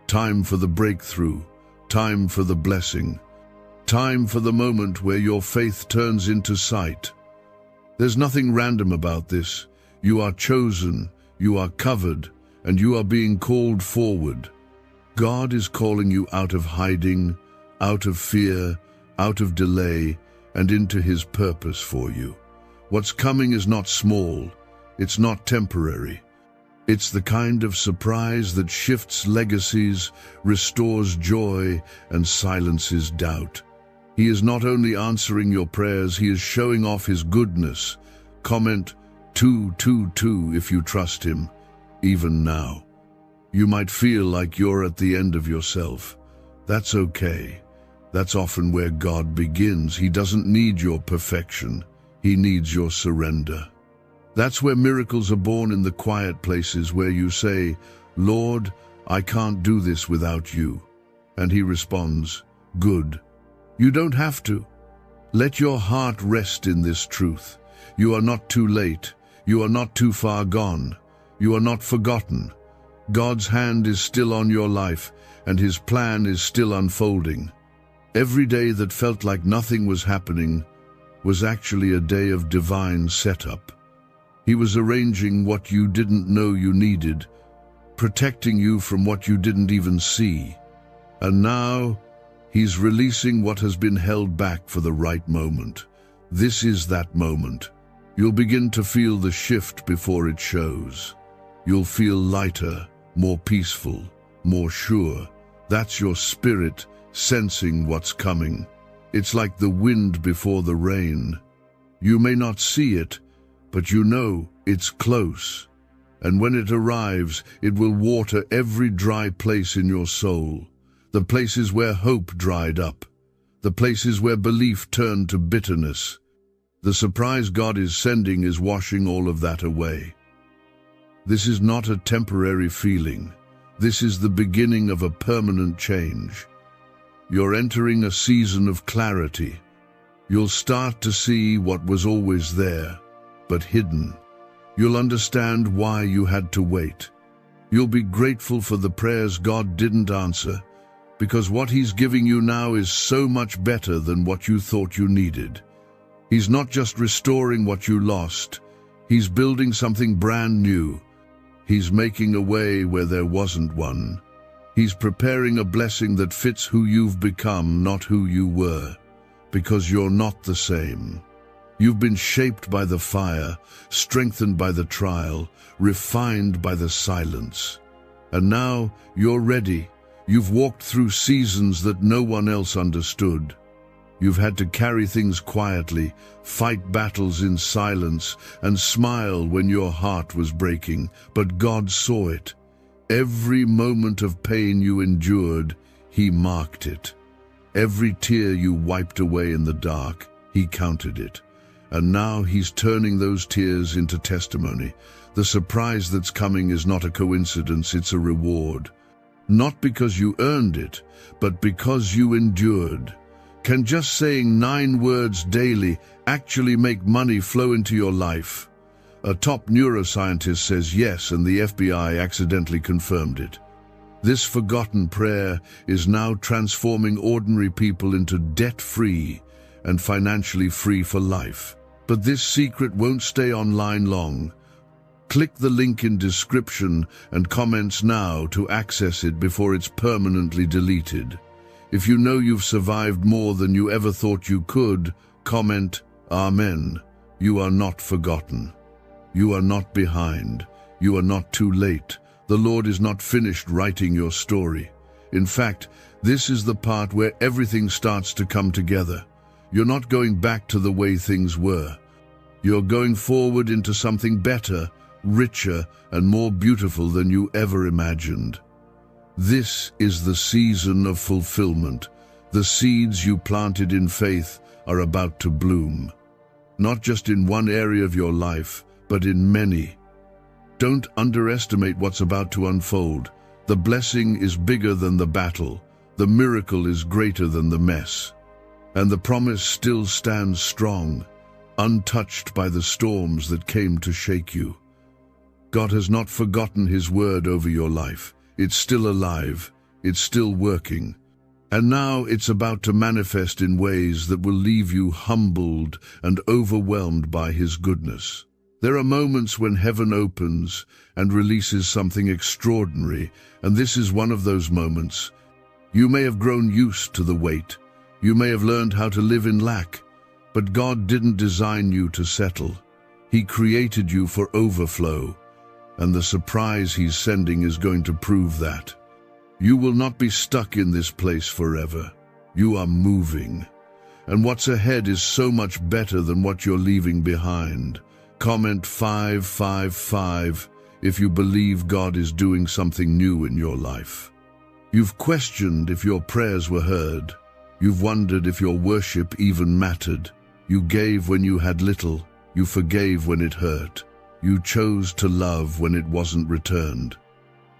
Time for the breakthrough. Time for the blessing. Time for the moment where your faith turns into sight. There's nothing random about this. You are chosen, you are covered, and you are being called forward. God is calling you out of hiding, out of fear, out of delay, and into His purpose for you. What's coming is not small. It's not temporary. It's the kind of surprise that shifts legacies, restores joy, and silences doubt. He is not only answering your prayers, He is showing off His goodness. Comment 222 if you trust Him, even now. You might feel like you're at the end of yourself. That's okay. That's often where God begins. He doesn't need your perfection. He needs your surrender. That's where miracles are born, in the quiet places where you say, Lord, I can't do this without you. And He responds, good. You don't have to. Let your heart rest in this truth. You are not too late. You are not too far gone. You are not forgotten. God's hand is still on your life, and His plan is still unfolding. Every day that felt like nothing was happening was actually a day of divine setup. He was arranging what you didn't know you needed, protecting you from what you didn't even see. And now, He's releasing what has been held back for the right moment. This is that moment. You'll begin to feel the shift before it shows. You'll feel lighter, more peaceful, more sure. That's your spirit sensing what's coming. It's like the wind before the rain. You may not see it, but you know it's close. And when it arrives, it will water every dry place in your soul. The places where hope dried up. The places where belief turned to bitterness. The surprise God is sending is washing all of that away. This is not a temporary feeling. This is the beginning of a permanent change. You're entering a season of clarity. You'll start to see what was always there, but hidden. You'll understand why you had to wait. You'll be grateful for the prayers God didn't answer, because what He's giving you now is so much better than what you thought you needed. He's not just restoring what you lost. He's building something brand new. He's making a way where there wasn't one. He's preparing a blessing that fits who you've become, not who you were, because you're not the same. You've been shaped by the fire, strengthened by the trial, refined by the silence. And now you're ready. You've walked through seasons that no one else understood. You've had to carry things quietly, fight battles in silence, and smile when your heart was breaking, but God saw it. Every moment of pain you endured, He marked it. Every tear you wiped away in the dark, He counted it. And now He's turning those tears into testimony. The surprise that's coming is not a coincidence, it's a reward. Not because you earned it, but because you endured. Can just saying 9 words daily actually make money flow into your life? A top neuroscientist says yes, and the FBI accidentally confirmed it. This forgotten prayer is now transforming ordinary people into debt-free and financially free for life. But this secret won't stay online long. Click the link in description and comments now to access it before it's permanently deleted. If you know you've survived more than you ever thought you could, comment, Amen. You are not forgotten. You are not behind. You are not too late. The Lord is not finished writing your story. In fact, this is the part where everything starts to come together. You're not going back to the way things were. You're going forward into something better, richer, and more beautiful than you ever imagined. This is the season of fulfillment, The seeds you planted in faith are about to bloom, not just in one area of your life, but in many. Don't underestimate what's about to unfold. The blessing is bigger than the battle. The miracle is greater than the mess. And the promise still stands strong, untouched by the storms that came to shake you. God has not forgotten His word over your life. It's still alive. It's still working. And now it's about to manifest in ways that will leave you humbled and overwhelmed by His goodness. There are moments when heaven opens and releases something extraordinary, and this is one of those moments. You may have grown used to the wait. You may have learned how to live in lack, but God didn't design you to settle. He created you for overflow, and the surprise He's sending is going to prove that. You will not be stuck in this place forever. You are moving, and what's ahead is so much better than what you're leaving behind. Comment 555 if you believe God is doing something new in your life. You've questioned if your prayers were heard. You've wondered if your worship even mattered. You gave when you had little. You forgave when it hurt. You chose to love when it wasn't returned.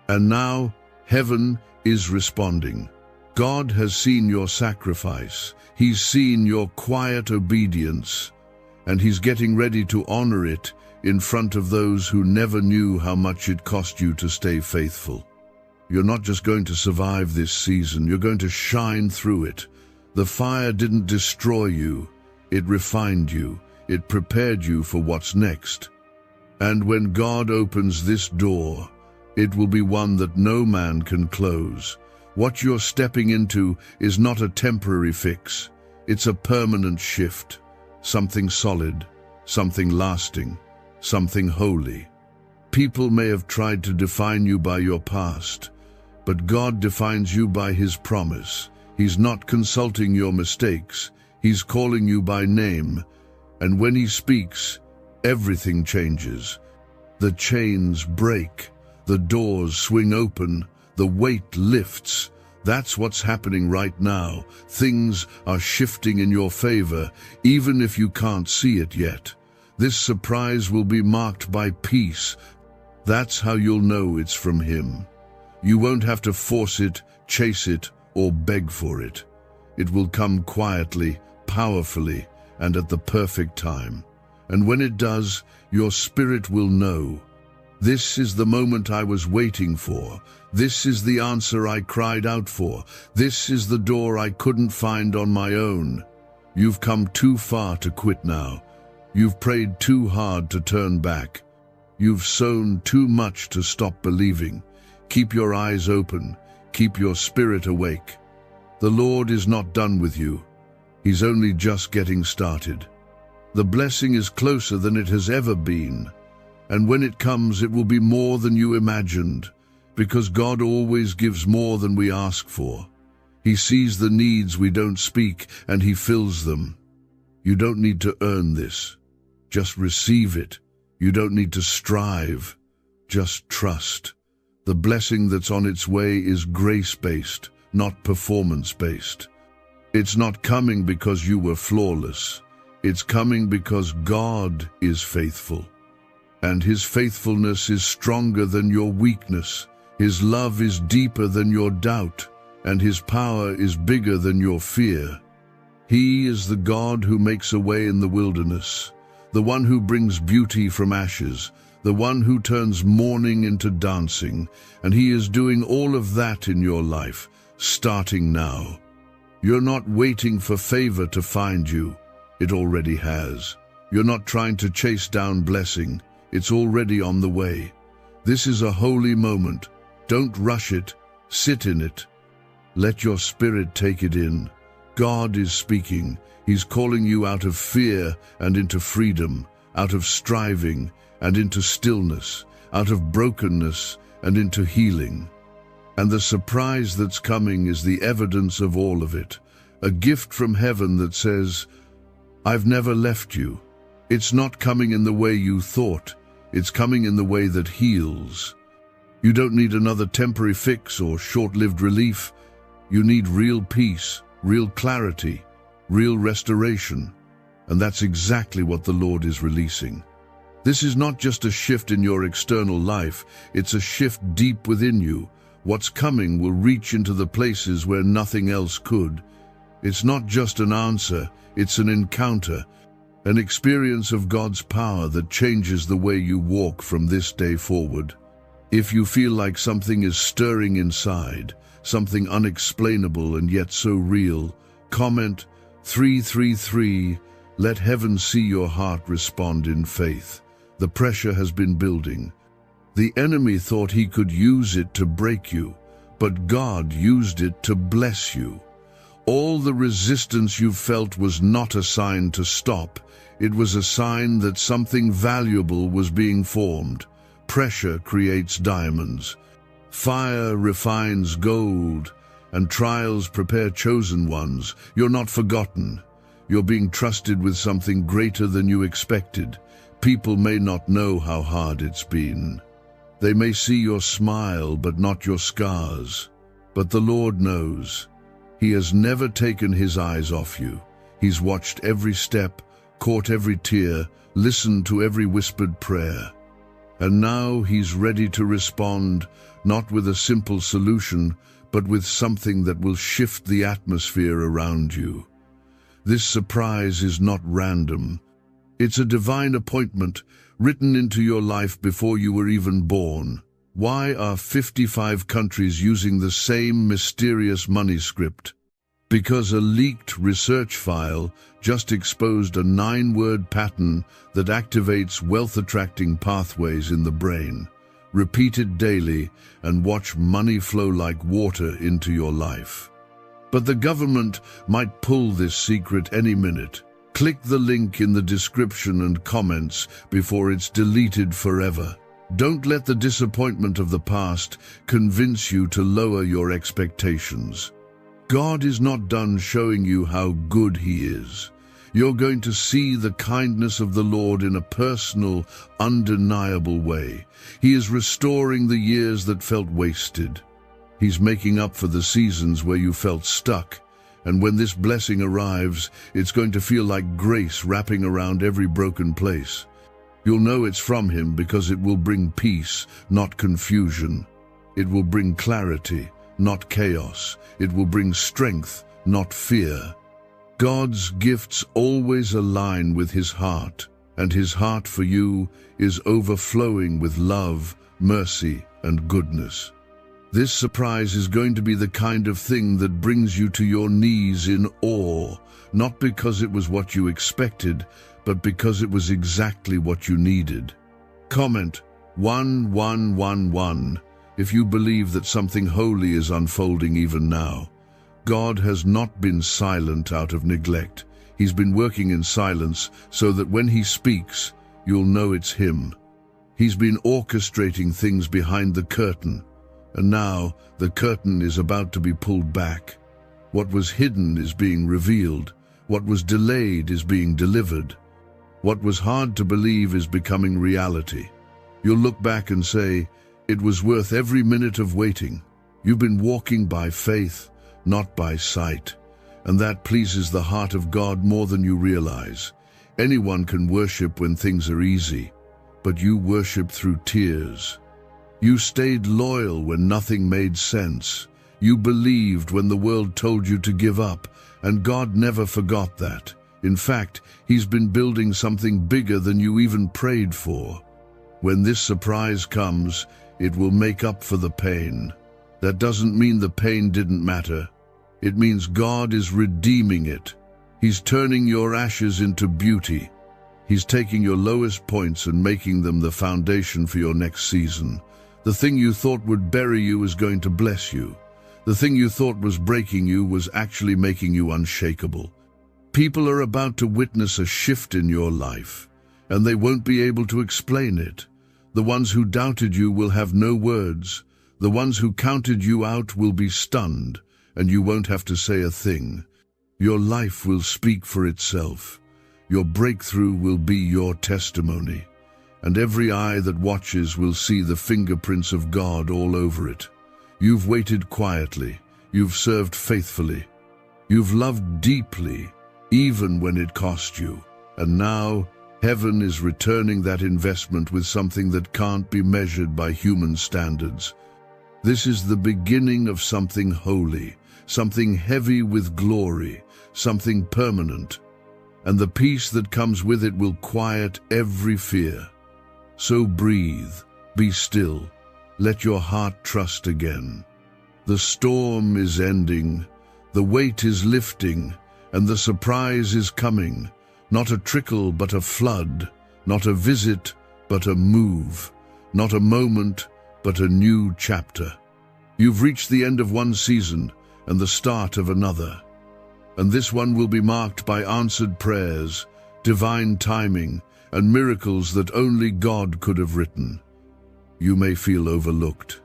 And now, heaven is responding. God has seen your sacrifice. He's seen your quiet obedience, and He's getting ready to honor it in front of those who never knew how much it cost you to stay faithful. You're not just going to survive this season, you're going to shine through it. The fire didn't destroy you, it refined you, it prepared you for what's next. And when God opens this door, it will be one that no man can close. What you're stepping into is not a temporary fix, it's a permanent shift. Something solid, something lasting, something holy. People may have tried to define you by your past, but God defines you by His promise. He's not consulting your mistakes. He's calling you by name. And when He speaks, everything changes. The chains break, the doors swing open, the weight lifts. That's what's happening right now. Things are shifting in your favor, even if you can't see it yet. This surprise will be marked by peace. That's how you'll know it's from Him. You won't have to force it, chase it, or beg for it. It will come quietly, powerfully, and at the perfect time. And when it does, your spirit will know. This is the moment I was waiting for. This is the answer I cried out for. This is the door I couldn't find on my own. You've come too far to quit now. You've prayed too hard to turn back. You've sown too much to stop believing. Keep your eyes open. Keep your spirit awake. The Lord is not done with you. He's only just getting started. The blessing is closer than it has ever been. And when it comes, it will be more than you imagined, because God always gives more than we ask for. He sees the needs we don't speak, and He fills them. You don't need to earn this. Just receive it. You don't need to strive. Just trust. The blessing that's on its way is grace-based, not performance-based. It's not coming because you were flawless. It's coming because God is faithful. And His faithfulness is stronger than your weakness. His love is deeper than your doubt, and His power is bigger than your fear. He is the God who makes a way in the wilderness, the one who brings beauty from ashes, the one who turns mourning into dancing, and He is doing all of that in your life, starting now. You're not waiting for favor to find you. It already has. You're not trying to chase down blessing. It's already on the way. This is a holy moment. Don't rush it. Sit in it. Let your spirit take it in. God is speaking. He's calling you out of fear and into freedom, out of striving and into stillness, out of brokenness and into healing. And the surprise that's coming is the evidence of all of it, a gift from heaven that says, I've never left you. It's not coming in the way you thought. It's coming in the way that heals. You don't need another temporary fix or short-lived relief. You need real peace, real clarity, real restoration. And that's exactly what the Lord is releasing. This is not just a shift in your external life, it's a shift deep within you. What's coming will reach into the places where nothing else could. It's not just an answer, it's an encounter, an experience of God's power that changes the way you walk from this day forward. If you feel like something is stirring inside, something unexplainable and yet so real, comment 333, let heaven see your heart respond in faith. The pressure has been building. The enemy thought he could use it to break you, but God used it to bless you. All the resistance you felt was not a sign to stop. It was a sign that something valuable was being formed. Pressure creates diamonds. Fire refines gold, and trials prepare chosen ones. You're not forgotten. You're being trusted with something greater than you expected. People may not know how hard it's been. They may see your smile, but not your scars. But the Lord knows. He has never taken his eyes off you. He's watched every step, caught every tear, listened to every whispered prayer. And now he's ready to respond, not with a simple solution, but with something that will shift the atmosphere around you. This surprise is not random. It's a divine appointment written into your life before you were even born. Why are 55 countries using the same mysterious money script? Because a leaked research file just exposed a 9-word pattern that activates wealth-attracting pathways in the brain. Repeat it daily and watch money flow like water into your life. But the government might pull this secret any minute. Click the link in the description and comments before it's deleted forever. Don't let the disappointment of the past convince you to lower your expectations. God is not done showing you how good he is. You're going to see the kindness of the Lord in a personal, undeniable way. He is restoring the years that felt wasted. He's making up for the seasons where you felt stuck. And when this blessing arrives, it's going to feel like grace wrapping around every broken place. You'll know it's from him because it will bring peace, not confusion. It will bring clarity, not chaos. It will bring strength, not fear. God's gifts always align with his heart, and his heart for you is overflowing with love, mercy, and goodness. This surprise is going to be the kind of thing that brings you to your knees in awe, not because it was what you expected, but because it was exactly what you needed. Comment 1111 if you believe that something holy is unfolding even now. God has not been silent out of neglect. He's been working in silence so that when he speaks, you'll know it's him. He's been orchestrating things behind the curtain. And now, the curtain is about to be pulled back. What was hidden is being revealed. What was delayed is being delivered. What was hard to believe is becoming reality. You'll look back and say, it was worth every minute of waiting. You've been walking by faith, not by sight. And that pleases the heart of God more than you realize. Anyone can worship when things are easy, but you worship through tears. You stayed loyal when nothing made sense. You believed when the world told you to give up, and God never forgot that. In fact, he's been building something bigger than you even prayed for. When this surprise comes, it will make up for the pain. That doesn't mean the pain didn't matter. It means God is redeeming it. He's turning your ashes into beauty. He's taking your lowest points and making them the foundation for your next season. The thing you thought would bury you is going to bless you. The thing you thought was breaking you was actually making you unshakable. People are about to witness a shift in your life, and they won't be able to explain it. The ones who doubted you will have no words. The ones who counted you out will be stunned, and you won't have to say a thing. Your life will speak for itself. Your breakthrough will be your testimony. And every eye that watches will see the fingerprints of God all over it. You've waited quietly. You've served faithfully. You've loved deeply, even when it cost you. And now, heaven is returning that investment with something that can't be measured by human standards. This is the beginning of something holy, something heavy with glory, something permanent. And the peace that comes with it will quiet every fear. So breathe, be still, let your heart trust again. The storm is ending, the weight is lifting, and the surprise is coming. Not a trickle but a flood, not a visit but a move, not a moment but a new chapter. You've reached the end of one season and the start of another. And this one will be marked by answered prayers, divine timing, and miracles that only God could have written. You may feel overlooked.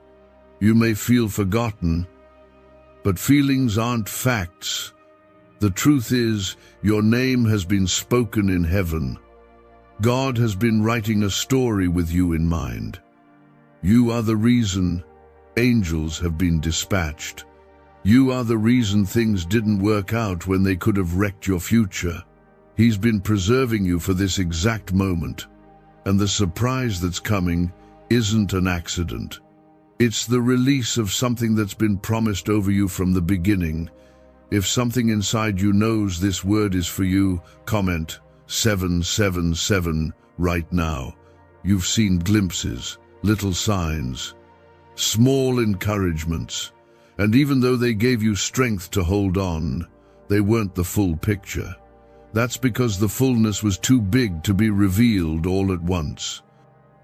You may feel forgotten, but feelings aren't facts. The truth is, your name has been spoken in heaven. God has been writing a story with you in mind. You are the reason angels have been dispatched. You are the reason things didn't work out when they could have wrecked your future. He's been preserving you for this exact moment. And the surprise that's coming isn't an accident. It's the release of something that's been promised over you from the beginning. If something inside you knows this word is for you, comment 777 right now. You've seen glimpses, little signs, small encouragements, and even though they gave you strength to hold on, they weren't the full picture. That's because the fullness was too big to be revealed all at once.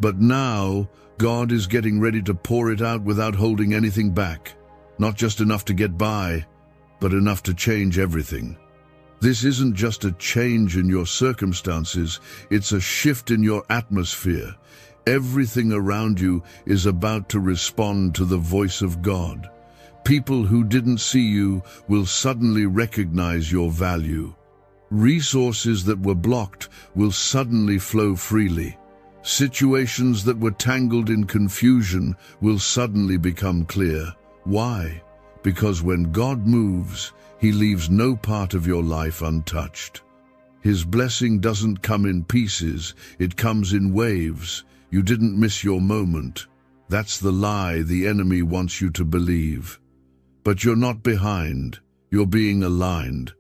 But now, God is getting ready to pour it out without holding anything back. Not just enough to get by, but enough to change everything. This isn't just a change in your circumstances, it's a shift in your atmosphere. Everything around you is about to respond to the voice of God. People who didn't see you will suddenly recognize your value. Resources that were blocked will suddenly flow freely. Situations that were tangled in confusion will suddenly become clear. Why? Because when God moves, He leaves no part of your life untouched. His blessing doesn't come in pieces, it comes in waves. You didn't miss your moment. That's the lie the enemy wants you to believe. But you're not behind, you're being aligned.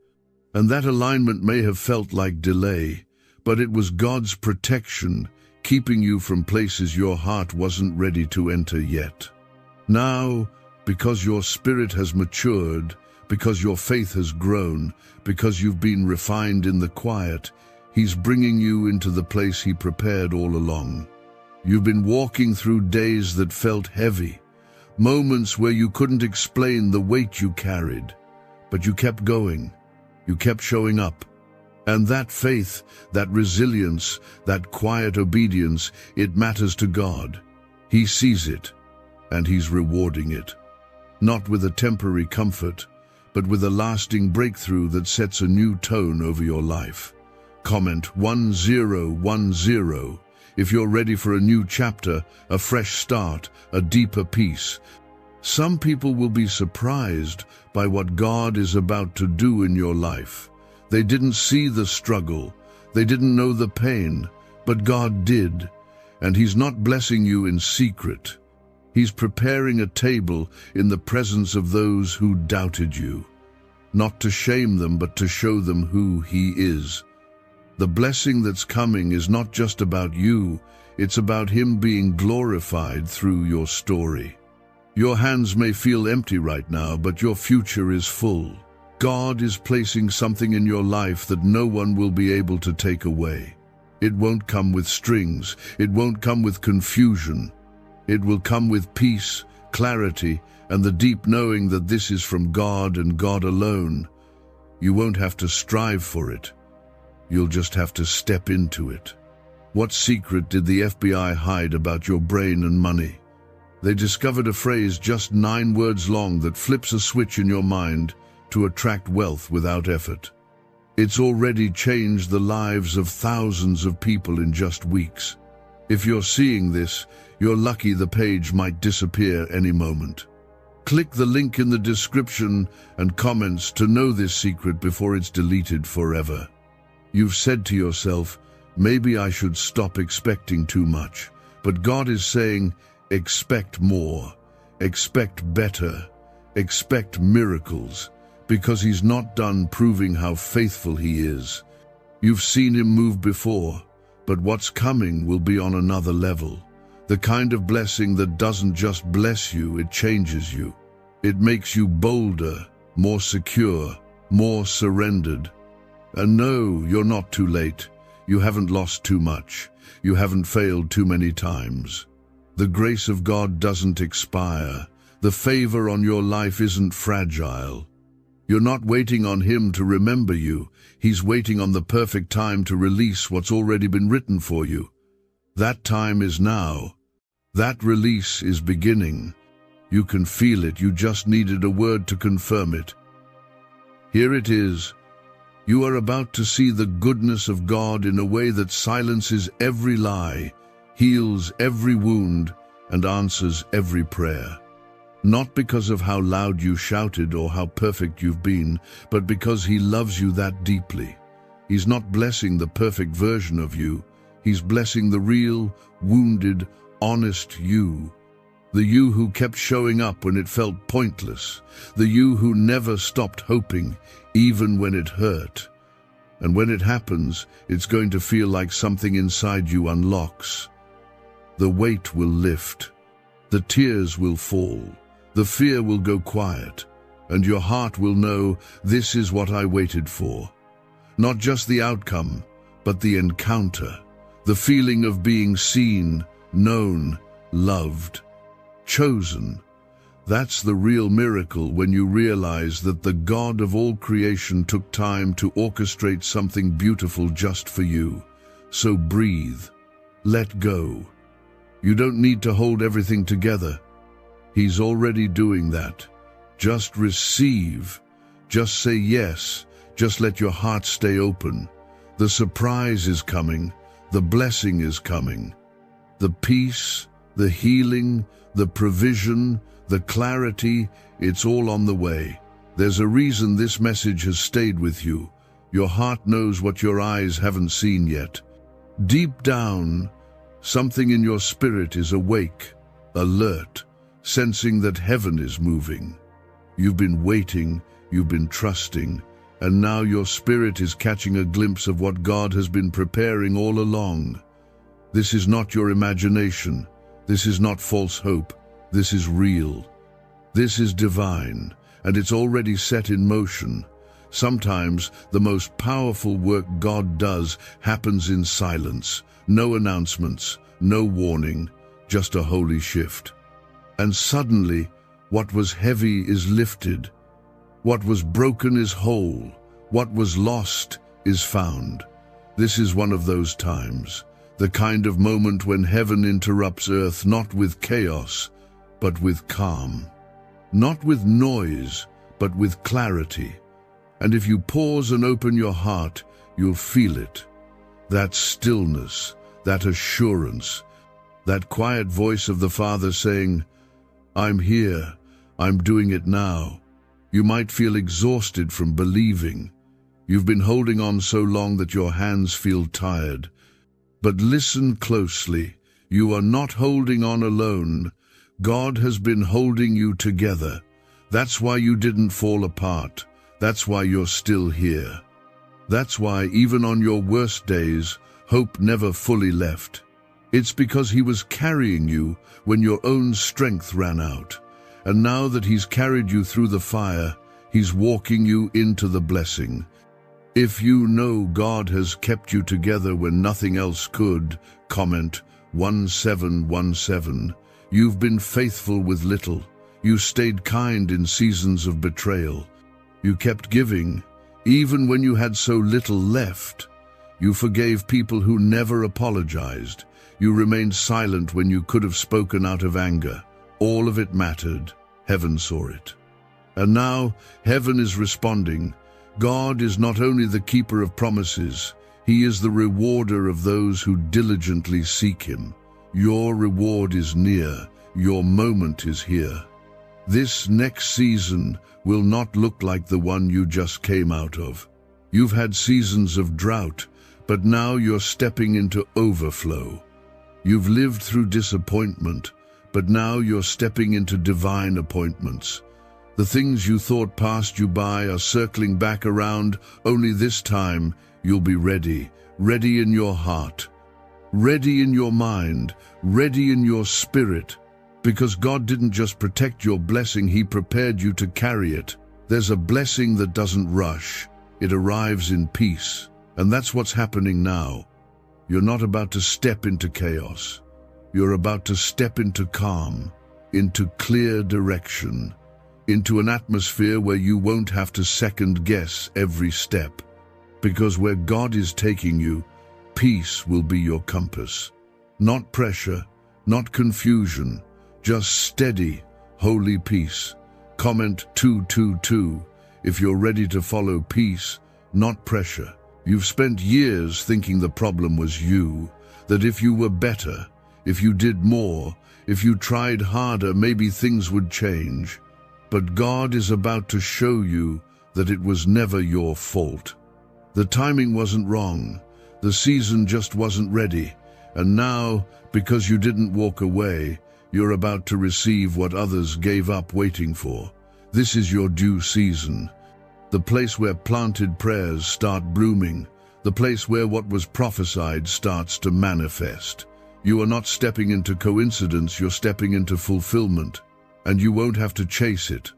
And that alignment may have felt like delay, but it was God's protection, keeping you from places your heart wasn't ready to enter yet. Now, because your spirit has matured, because your faith has grown, because you've been refined in the quiet, He's bringing you into the place He prepared all along. You've been walking through days that felt heavy, moments where you couldn't explain the weight you carried, but you kept going, you kept showing up. And that faith, that resilience, that quiet obedience, it matters to God. He sees it, and He's rewarding it. Not with a temporary comfort, but with a lasting breakthrough that sets a new tone over your life. Comment 1010 if you're ready for a new chapter, a fresh start, a deeper peace. Some people will be surprised by what God is about to do in your life. They didn't see the struggle, they didn't know the pain, but God did, and He's not blessing you in secret. He's preparing a table in the presence of those who doubted you, not to shame them, but to show them who He is. The blessing that's coming is not just about you, it's about Him being glorified through your story. Your hands may feel empty right now, but your future is full. God is placing something in your life that no one will be able to take away. It won't come with strings. It won't come with confusion. It will come with peace, clarity, and the deep knowing that this is from God and God alone. You won't have to strive for it. You'll just have to step into it. What secret did the FBI hide about your brain and money? They discovered a phrase just 9 words long that flips a switch in your mind to attract wealth without effort. It's already changed the lives of thousands of people in just weeks. If you're seeing this, you're lucky. The page might disappear any moment. Click the link in the description and comments to know this secret before it's deleted forever. You've said to yourself, maybe I should stop expecting too much. But God is saying, expect more, expect better, expect miracles, because He's not done proving how faithful He is. You've seen Him move before, but what's coming will be on another level. The kind of blessing that doesn't just bless you, it changes you. It makes you bolder, more secure, more surrendered. And no, you're not too late. You haven't lost too much. You haven't failed too many times. The grace of God doesn't expire. The favor on your life isn't fragile. You're not waiting on Him to remember you. He's waiting on the perfect time to release what's already been written for you. That time is now. That release is beginning. You can feel it. You just needed a word to confirm it. Here it is. You are about to see the goodness of God in a way that silences every lie, heals every wound, and answers every prayer. Not because of how loud you shouted or how perfect you've been, but because He loves you that deeply. He's not blessing the perfect version of you. He's blessing the real, wounded, honest you. The you who kept showing up when it felt pointless. The you who never stopped hoping, even when it hurt. And when it happens, it's going to feel like something inside you unlocks. The weight will lift. The tears will fall. The fear will go quiet. And your heart will know, this is what I waited for. Not just the outcome, but the encounter. The feeling of being seen, known, loved, chosen. That's the real miracle, when you realize that the God of all creation took time to orchestrate something beautiful just for you. So breathe. Let go. You don't need to hold everything together. He's already doing that. Just receive. Just say yes. Just let your heart stay open. The surprise is coming. The blessing is coming. The peace, the healing, the provision, the clarity, it's all on the way. There's a reason this message has stayed with you. Your heart knows what your eyes haven't seen yet. Deep down, something in your spirit is awake, alert, sensing that heaven is moving. You've been waiting, you've been trusting, and now your spirit is catching a glimpse of what God has been preparing all along. This is not your imagination. This is not false hope. This is real. This is divine, and it's already set in motion. Sometimes the most powerful work God does happens in silence. No announcements, no warning, just a holy shift. And suddenly, what was heavy is lifted. What was broken is whole. What was lost is found. This is one of those times. The kind of moment when heaven interrupts earth, not with chaos, but with calm. Not with noise, but with clarity. And if you pause and open your heart, you'll feel it. That stillness, that assurance, that quiet voice of the Father saying, I'm here, I'm doing it now. You might feel exhausted from believing. You've been holding on so long that your hands feel tired. But listen closely. You are not holding on alone. God has been holding you together. That's why you didn't fall apart. That's why you're still here. That's why, even on your worst days, hope never fully left. It's because He was carrying you when your own strength ran out. And now that He's carried you through the fire, He's walking you into the blessing. If you know God has kept you together when nothing else could, comment 1717. You've been faithful with little. You stayed kind in seasons of betrayal. You kept giving, even when you had so little left. You forgave people who never apologized. You remained silent when you could have spoken out of anger. All of it mattered. Heaven saw it. And now, heaven is responding. God is not only the keeper of promises, He is the rewarder of those who diligently seek Him. Your reward is near. Your moment is here. This next season will not look like the one you just came out of. You've had seasons of drought, but now you're stepping into overflow. You've lived through disappointment, but now you're stepping into divine appointments. The things you thought passed you by are circling back around, only this time you'll be ready, ready in your heart, ready in your mind, ready in your spirit. Because God didn't just protect your blessing, He prepared you to carry it. There's a blessing that doesn't rush. It arrives in peace. And that's what's happening now. You're not about to step into chaos. You're about to step into calm, into clear direction, into an atmosphere where you won't have to second-guess every step. Because where God is taking you, peace will be your compass. Not pressure, not confusion, just steady, holy peace. Comment 222 if you're ready to follow peace, not pressure. You've spent years thinking the problem was you, that if you were better, if you did more, if you tried harder, maybe things would change. But God is about to show you that it was never your fault. The timing wasn't wrong. The season just wasn't ready. And now, because you didn't walk away, you're about to receive what others gave up waiting for. This is your due season. The place where planted prayers start blooming. The place where what was prophesied starts to manifest. You are not stepping into coincidence, you're stepping into fulfillment. And you won't have to chase it.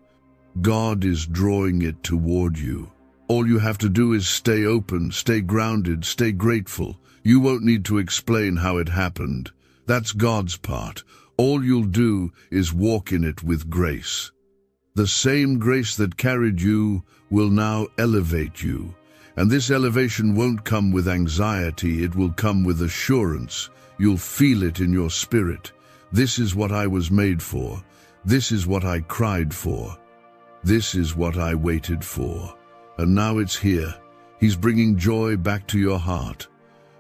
God is drawing it toward you. All you have to do is stay open, stay grounded, stay grateful. You won't need to explain how it happened. That's God's part. All you'll do is walk in it with grace. The same grace that carried you will now elevate you. And this elevation won't come with anxiety, it will come with assurance. You'll feel it in your spirit. This is what I was made for. This is what I cried for. This is what I waited for. And now it's here. He's bringing joy back to your heart.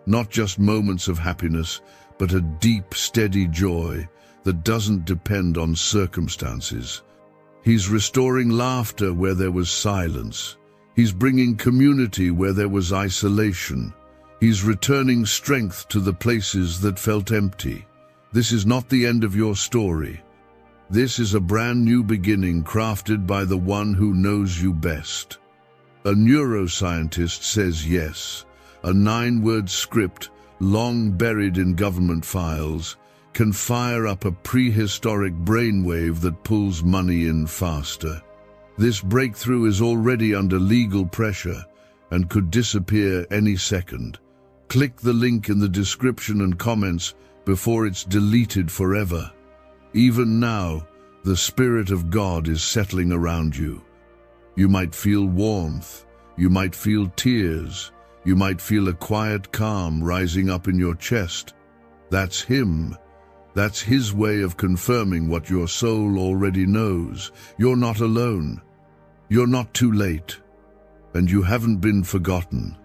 Not just moments of happiness, but a deep, steady joy that doesn't depend on circumstances. He's restoring laughter where there was silence. He's bringing community where there was isolation. He's returning strength to the places that felt empty. This is not the end of your story. This is a brand new beginning crafted by the one who knows you best. A neuroscientist says yes. A 9-word script, long buried in government files, can fire up a prehistoric brainwave that pulls money in faster. This breakthrough is already under legal pressure and could disappear any second. Click the link in the description and comments before it's deleted forever. Even now, the Spirit of God is settling around you. You might feel warmth, you might feel tears, you might feel a quiet calm rising up in your chest. That's Him. That's His way of confirming what your soul already knows. You're not alone. You're not too late. And you haven't been forgotten.